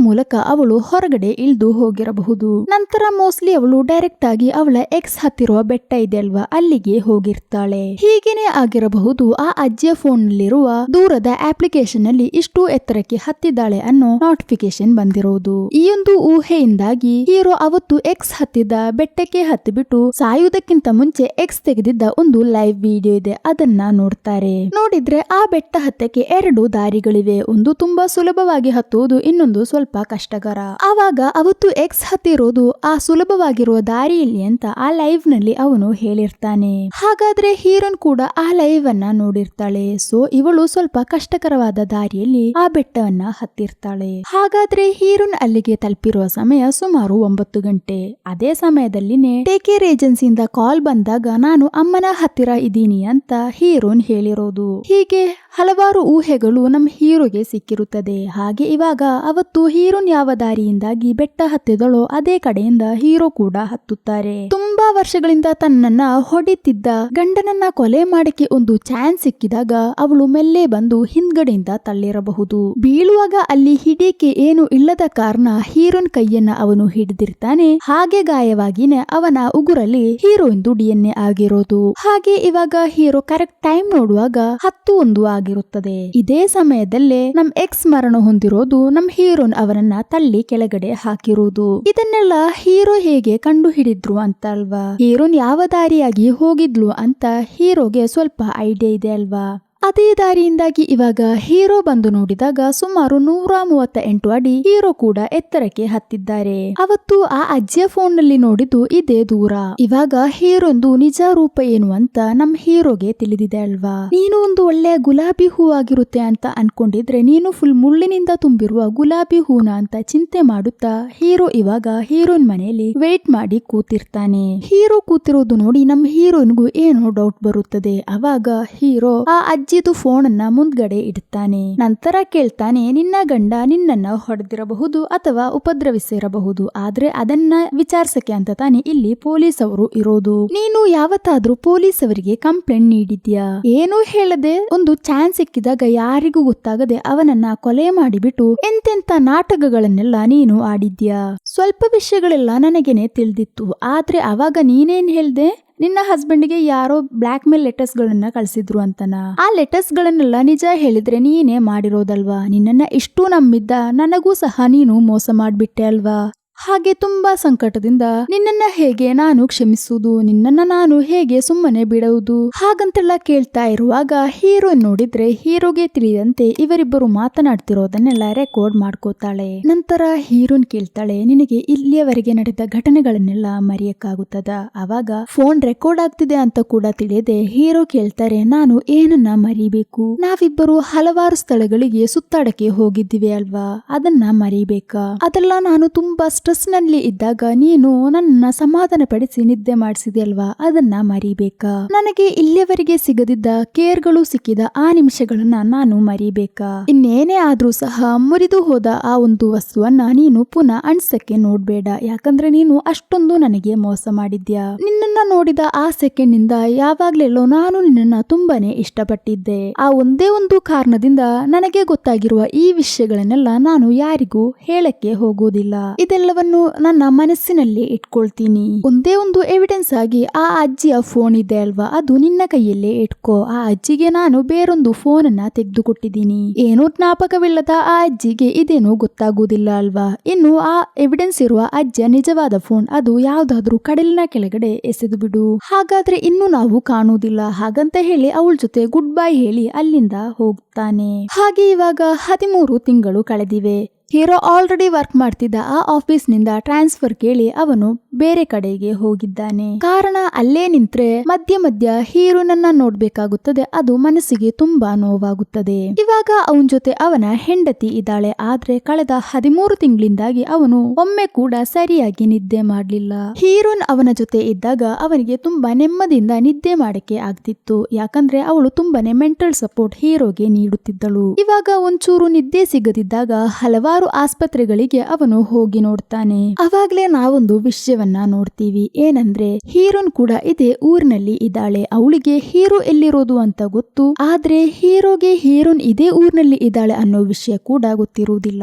ಮೂಲಕ ಅವಳು ಹೊರಗಡೆ ಇಳಿದು ಹೋಗಿರಬಹುದು. ನಂತರ ಮೋಸ್ಟ್ಲಿ ಅವಳು ಡೈರೆಕ್ಟ್ ಆಗಿ ಅವಳ ಎಕ್ಸ್ ಹತ್ತಿರುವ ಬೆಟ್ಟ ಇದೆ ಅಲ್ವಾ, ಅಲ್ಲಿಗೆ ಹೋಗಿರ್ತಾಳೆ. ಹೀಗೇನೆ ಆಗಿರಬಹುದು ಆ ಅಜ್ಜಿಯ ಫೋನ್ ನಲ್ಲಿರುವ ದೂರದ ಅಪ್ಲಿಕೇಶನ್ ನಲ್ಲಿ ಇಷ್ಟು ಎತ್ತರಕ್ಕೆ ಹತ್ತಿದ್ದಾಳೆ ಅನ್ನೋ ನೋಟಿಫಿಕೇಶನ್ ಬಂದಿರೋದು. ಈ ಒಂದು ಊಹೆಯಿಂದಾಗಿ ಹೀರೋ ಅವತ್ತು ಎಕ್ಸ್ ಹತ್ತಿದ ಬೆಟ್ಟಕ್ಕೆ ಹತ್ತಿಬಿಟ್ಟು ಸಾಯುವುದಕ್ಕಿಂತ ಮುಂಚೆ ಎಕ್ಸ್ ತೆಗೆದಿದ್ದ ಒಂದು ಲೈವ್ ವಿಡಿಯೋ ಇದೆ, ಅದನ್ನ ನೋಡ್ತಾರೆ. ನೋಡಿದ್ರೆ ಆ ಬೆಟ್ಟ ಹತ್ತಕ್ಕೆ 2 ದಾರಿಗಳಿವೆ. ಒಂದು ತುಂಬಾ ಸುಲಭವಾಗಿ ಹತ್ತುವುದು, ಇನ್ನೊಂದು ಸ್ವಲ್ಪ ಕಷ್ಟಕರ. ಆವಾಗ ಅವತ್ತು ಎಕ್ಸ್ ಹತ್ತಿರೋದು ಆ ಸುಲಭವಾಗಿರುವ ದಾರಿಯಲ್ಲಿ ಅಂತ ಆ ಲೈವ್ ನಲ್ಲಿ ಅವನು ಹೇಳಿರ್ತಾನೆ. ಹಾಗಾದ್ರೆ ಹೀರೋನ್ ಕೂಡ ಆ ಲೈವ್ ಅನ್ನ ನೋಡಿರ್ತಾಳೆ. ಸೊ ಇವಳು ಸ್ವಲ್ಪ ಕಷ್ಟಕರವಾದ ದಾರಿಯಲ್ಲಿ ಆ ಬೆಟ್ಟವನ್ನ ಹತ್ತಿರ್ತಾಳೆ. ಹಾಗಾದ್ರೆ ಹೀರೋನ್ ಅಲ್ಲಿಗೆ ತಲುಪಿರುವ ಸಮಯ ಸುಮಾರು 9 ಗಂಟೆ. ಅದೇ ಸಮಯದಲ್ಲಿನೇ ಟೇಕ್ ಕೇರ್ ಏಜೆನ್ಸಿಯಿಂದ ಕಾಲ್ ಬಂದಾಗ ನಾನು ಅಮ್ಮನ ಹತ್ತಿರ ಇದ್ದೀನಿ ಅಂತ ಹೀರೋನ್ ಹೇಳಿರೋದು. ಹೀಗೆ ಹಲವಾರು ಊಹೆಗಳು ನಮ್ಮ ಹೀರೋಗೆ ಸಿಕ್ಕಿರುತ್ತದೆ. ಹಾಗೆ ಇವಾಗ ಅವತ್ತು ಹೀರೋನ್ ಯಾವ ದಾರಿಯಿಂದಾಗಿ ಬೆಟ್ಟ ಹತ್ತಿದಳೋ ಅದೇ ಕಡೆಯಿಂದ ಹೀರೋ ಕೂಡ ಹತ್ತುತ್ತಾರೆ. ತುಂಬಾ ವರ್ಷಗಳಿಂದ ತನ್ನನ್ನ ಹೊಡಿತಿದ್ದ ಗಂಡನನ್ನ ಕೊಲೆ ಮಾಡಕ್ಕೆ ಒಂದು ಚಾನ್ಸ್ ಸಿಕ್ಕಿದಾಗ ಅವಳು ಮೆಲ್ಲೆ ಬಂದು ಹಿಂದ್ಗಡೆಯಿಂದ ತಳ್ಳಿರಬಹುದು. ಬೀಳುವಾಗ ಅಲ್ಲಿ ಹಿಡಿಯಕ್ಕೆ ಏನು ಇಲ್ಲದ ಕಾರಣ ಹೀರೋನ್ ಕೈಯನ್ನ ಅವನು ಹಿಡಿದಿರ್ತಾನೆ. ಹಾಗೆ ಗಾಯವಾಗಿನೇ ಅವನ ಉಗುರಲ್ಲಿ ಹೀರೋಯಿಂದು DNA ಆಗಿರೋದು. ಹಾಗೆ ಇವಾಗ ಹೀರೋ ಕರೆಕ್ಟ್ ಟೈಮ್ ನೋಡುವಾಗ 10:01 ಆಗಿರುತ್ತದೆ. ಇದೇ ಸಮಯದಲ್ಲೇ ನಮ್ ಎಕ್ಸ್ ಮರಣ ಹೊಂದಿರೋದು ನಮ್ ಹೀರೋನ್ ಅವರನ್ನ ತಳ್ಳಿ ಕೆಳಗಡೆ ಹಾಕಿರುವುದು. ಇದನ್ನೆಲ್ಲ ಹೀರೋ ಹೇಗೆ ಕಂಡು ಹಿಡಿದ್ರು ಅಂತ ಅಲ್ವಾ, ಹೀರೋನ್ ಯಾವ ದಾರಿಯಾಗಿ ಹೋಗಿದ್ಲು ಅಂತ ಹೀರೋಗೆ ಸ್ವಲ್ಪ ಐಡಿಯಾ ಇದೆ ಅಲ್ವಾ. ಅದೇ ದಾರಿಯಿಂದಾಗಿ ಇವಾಗ ಹೀರೋ ಬಂದು ನೋಡಿದಾಗ ಸುಮಾರು 138 ಅಡಿ ಹೀರೋ ಕೂಡ ಎತ್ತರಕ್ಕೆ ಹತ್ತಿದ್ದಾರೆ. ಅವತ್ತು ಆ ಅಜ್ಜಿಯ ಫೋನ್ ನಲ್ಲಿ ನೋಡಿದ್ದು ಇದೇ ದೂರ. ಇವಾಗ ಹೀರೋಂದು ನಿಜ ರೂಪ ಏನು ಅಂತ ನಮ್ ಹೀರೋಗೆ ತಿಳಿದಿದೆ ಅಲ್ವಾ. ನೀನು ಒಂದು ಒಳ್ಳೆಯ ಗುಲಾಬಿ ಹೂ ಆಗಿರುತ್ತೆ ಅಂತ ಅನ್ಕೊಂಡಿದ್ರೆ ನೀನು ಫುಲ್ ಮುಳ್ಳಿನಿಂದ ತುಂಬಿರುವ ಗುಲಾಬಿ ಹೂನ ಅಂತ ಚಿಂತೆ ಮಾಡುತ್ತಾ ಹೀರೋ ಇವಾಗ ಹೀರೋನ್ ಮನೆಯಲ್ಲಿ ವೇಟ್ ಮಾಡಿ ಕೂತಿರ್ತಾನೆ. ಹೀರೋ ಕೂತಿರೋದು ನೋಡಿ ನಮ್ ಹೀರೋನ್ಗೂ ಏನೋ ಡೌಟ್ ಬರುತ್ತದೆ. ಅವಾಗ ಹೀರೋ ಆ ಅಜ್ಜಿ ಫೋನ್ ಅನ್ನ ಮುಂದ್ಗಡೆ ಇಡ್ತಾನೆ. ನಂತರ ಕೇಳ್ತಾನೆ, ನಿನ್ನ ಗಂಡ ನಿನ್ನನ್ನ ಹೊಡೆದಿರಬಹುದು ಅಥವಾ ಉಪದ್ರವಿಸಿರಬಹುದು, ಆದ್ರೆ ಅದನ್ನ ವಿಚಾರಿಸಕ್ಕೆ ಅಂತ ತಾನೆ ಇಲ್ಲಿ ಪೊಲೀಸ್ ಅವರು ಇರೋದು. ನೀನು ಯಾವತ್ತಾದ್ರೂ ಪೊಲೀಸ್ ಅವರಿಗೆ ಕಂಪ್ಲೇಂಟ್ ನೀಡಿದ್ಯಾ? ಏನೂ ಹೇಳದೆ ಒಂದು ಚಾನ್ಸ್ ಸಿಕ್ಕಿದಾಗ ಯಾರಿಗೂ ಗೊತ್ತಾಗದೆ ಅವನನ್ನ ಕೊಲೆ ಮಾಡಿಬಿಟ್ಟು ಎಂತೆಂತ ನಾಟಕಗಳನ್ನೆಲ್ಲ ನೀನು ಆಡಿದ್ಯಾ? ಸ್ವಲ್ಪ ವಿಷಯಗಳೆಲ್ಲ ನನಗೇನೆ ತಿಳಿದಿತ್ತು, ಆದ್ರೆ ಅವಾಗ ನೀನೇನ್ ಹೇಳ್ದೆ? ನಿನ್ನ ಹಸ್ಬೆಂಡ್ಗೆ ಯಾರೋ ಬ್ಲಾಕ್ ಮೇಲ್ ಲೆಟರ್ಸ್ ಗಳನ್ನ ಕಳ್ಸಿದ್ರು ಅಂತನಾ? ಆ ಲೆಟರ್ಸ್ ಗಳನ್ನೆಲ್ಲ ನಿಜ ಹೇಳಿದ್ರೆ ನೀನೇ ಮಾಡಿರೋದಲ್ವಾ? ನಿನ್ನನ್ನ ಇಷ್ಟು ನಂಬಿದ್ದ ನನಗೂ ಸಹ ನೀನು ಮೋಸ ಮಾಡ್ಬಿಟ್ಟೆ ಅಲ್ವಾ? ಹಾಗೆ ತುಂಬಾ ಸಂಕಟದಿಂದ ನಿನ್ನನ್ನ ಹೇಗೆ ನಾನು ಕ್ಷಮಿಸುವುದು, ನಿನ್ನನ್ನ ನಾನು ಹೇಗೆ ಸುಮ್ಮನೆ ಬಿಡುವುದು ಹಾಗಂತೆಲ್ಲ ಕೇಳ್ತಾ ಇರುವಾಗ ಹೀರೋಯಿನ್ ನೋಡಿದ್ರೆ ಹೀರೋಗೆ ತಿಳಿದಂತೆ ಇವರಿಬ್ಬರು ಮಾತನಾಡ್ತಿರೋದನ್ನೆಲ್ಲ ರೆಕಾರ್ಡ್ ಮಾಡ್ಕೋತಾಳೆ. ನಂತರ ಹೀರೋಯಿನ್ ಕೇಳ್ತಾಳೆ, ನಿನಗೆ ಇಲ್ಲಿಯವರೆಗೆ ನಡೆದ ಘಟನೆಗಳನ್ನೆಲ್ಲ ಮರೆಯಕ್ಕಾಗುತ್ತದ? ಅವಾಗ ಫೋನ್ ರೆಕಾರ್ಡ್ ಆಗ್ತಿದೆ ಅಂತ ಕೂಡ ತಿಳಿಯದೆ ಹೀರೋ ಕೇಳ್ತಾರೆ, ನಾನು ಏನನ್ನ ಮರಿಬೇಕು? ನಾವಿಬ್ಬರು ಹಲವಾರು ಸ್ಥಳಗಳಿಗೆ ಸುತ್ತಾಡಕ್ಕೆ ಹೋಗಿದ್ದೀವಿ ಅಲ್ವಾ, ಅದನ್ನ ಮರಿಬೇಕಾ? ಅದೆಲ್ಲ ನಾನು ತುಂಬಾ ಸ್ಟ್ರೆಸ್ ನಲ್ಲಿ ಇದ್ದಾಗ ನೀನು ನನ್ನ ಸಮಾಧಾನ ಪಡಿಸಿ ನಿದ್ದೆ ಮಾಡಿಸಿದೆಯಲ್ವಾ, ಅದನ್ನ ಮರಿಬೇಕಾ? ನನಗೆ ಇಲ್ಲಿಯವರೆಗೆ ಸಿಗದಿದ್ದ ಕೇರ್ಗಳು ಸಿಕ್ಕಿದ ಆ ನಿಮಿಷಗಳನ್ನ ನಾನು ಮರಿಬೇಕಾ? ಇನ್ನೇನೇ ಆದ್ರೂ ಸಹ ಮುರಿದು ಹೋದ ಆ ಒಂದು ವಸ್ತುವನ್ನ ನೀನು ಪುನಃ ಅಣ್ಸಕ್ಕೆ ನೋಡ್ಬೇಡ, ಯಾಕಂದ್ರೆ ನೀನು ಅಷ್ಟೊಂದು ನನಗೆ ಮೋಸ ಮಾಡಿದ್ಯಾ. ನಿನ್ನನ್ನ ನೋಡಿದ ಆ ಸೆಕೆಂಡ್ ನಿಂದ ಯಾವಾಗ್ಲೆಲ್ಲೋ ನಾನು ನಿನ್ನನ್ನ ತುಂಬಾನೇ ಇಷ್ಟಪಟ್ಟಿದ್ದೆ. ಆ ಒಂದೇ ಒಂದು ಕಾರಣದಿಂದ ನನಗೆ ಗೊತ್ತಾಗಿರುವ ಈ ವಿಷಯಗಳನ್ನೆಲ್ಲ ನಾನು ಯಾರಿಗೂ ಹೇಳಕ್ಕೆ ಹೋಗೋದಿಲ್ಲ. ಇದೆಲ್ಲವನ್ನು ನನ್ನ ಮನಸ್ಸಿನಲ್ಲಿ ಇಟ್ಕೊಳ್ತೀನಿ. ಒಂದೇ ಒಂದು ಎವಿಡೆನ್ಸ್ ಆಗಿ ಆ ಅಜ್ಜಿಯ ಫೋನ್ ಇದೆ ಅಲ್ವಾ, ಅದು ನಿನ್ನ ಕೈಯಲ್ಲೇ ಇಟ್ಕೋ. ಆ ಅಜ್ಜಿಗೆ ನಾನು ಬೇರೊಂದು ಫೋನ್ ಅನ್ನ ತೆಗೆದುಕೊಟ್ಟಿದ್ದೀನಿ. ಏನೂ ಜ್ಞಾಪಕವಿಲ್ಲದ ಆ ಅಜ್ಜಿಗೆ ಇದೇನು ಗೊತ್ತಾಗುವುದಿಲ್ಲ ಅಲ್ವಾ. ಇನ್ನು ಆ ಎವಿಡೆನ್ಸ್ ಇರುವ ಅಜ್ಜಿಯ ನಿಜವಾದ ಫೋನ್ ಅದು ಯಾವ್ದಾದ್ರೂ ಕಡಲಿನ ಕೆಳಗಡೆ ಎಸೆದು ಬಿಡು, ಹಾಗಾದ್ರೆ ಇನ್ನು ನಾವು ಕಾಣುವುದಿಲ್ಲ. ಹಾಗಂತ ಹೇಳಿ ಅವಳ ಜೊತೆ ಗುಡ್ ಬೈ ಹೇಳಿ ಅಲ್ಲಿಂದ ಹೋಗ್ತಾನೆ. ಹಾಗೆ ಇವಾಗ 13 ತಿಂಗಳು ಕಳೆದಿವೆ. ಹೀರೋ ಆಲ್ರೆಡಿ ವರ್ಕ್ ಮಾಡ್ತಿದ್ದ ಆ ಆಫೀಸ್ ನಿಂದ ಟ್ರಾನ್ಸ್ಫರ್ ಕೇಳಿ ಅವನು ಬೇರೆ ಕಡೆಗೆ ಹೋಗಿದ್ದಾನೆ. ಕಾರಣ ಅಲ್ಲೇ ನಿಂತ್ರೆ ಮಧ್ಯ ಮಧ್ಯ ಹೀರೋನನ್ನ ನೋಡ್ಬೇಕಾಗುತ್ತದೆ, ಅದು ಮನಸ್ಸಿಗೆ ತುಂಬಾ ನೋವಾಗುತ್ತದೆ. ಇವಾಗ ಅವನ ಜೊತೆ ಅವನ ಹೆಂಡತಿ ಇದ್ದಾಳೆ, ಆದ್ರೆ ಕಳೆದ 13 ತಿಂಗಳಿಂದಾಗಿ ಅವನು ಒಮ್ಮೆ ಕೂಡ ಸರಿಯಾಗಿ ನಿದ್ದೆ ಮಾಡ್ಲಿಲ್ಲ. ಹೀರೋನ್ ಅವನ ಜೊತೆ ಇದ್ದಾಗ ಅವನಿಗೆ ತುಂಬಾ ನೆಮ್ಮದಿಯಿಂದ ನಿದ್ದೆ ಮಾಡಕ್ಕೆ ಆಗ್ತಿತ್ತು, ಯಾಕಂದ್ರೆ ಅವಳು ತುಂಬಾನೇ ಮೆಂಟಲ್ ಸಪೋರ್ಟ್ ಹೀರೋಗೆ ನೀಡುತ್ತಿದ್ದಳು. ಇವಾಗ ಒಂಚೂರು ನಿದ್ದೆ ಸಿಗದಿದ್ದಾಗ ಹಲವಾರು ಹಲವಾರು ಆಸ್ಪತ್ರೆಗಳಿಗೆ ಅವನು ಹೋಗಿ ನೋಡ್ತಾನೆ. ಅವಾಗ್ಲೇ ನಾವೊಂದು ವಿಷಯವನ್ನ ನೋಡ್ತೀವಿ, ಏನಂದ್ರೆ ಹೀರೋನ್ ಕೂಡ ಇದೇ ಊರಿನಲ್ಲಿ ಇದ್ದಾಳೆ. ಅವಳಿಗೆ ಹೀರೋ ಎಲ್ಲಿರೋದು ಅಂತ ಗೊತ್ತು, ಆದ್ರೆ ಹೀರೋಗೆ ಹೀರೋನ್ ಇದೇ ಊರಿನಲ್ಲಿ ಇದ್ದಾಳೆ ಅನ್ನೋ ವಿಷಯ ಕೂಡ ಗೊತ್ತಿರುವುದಿಲ್ಲ.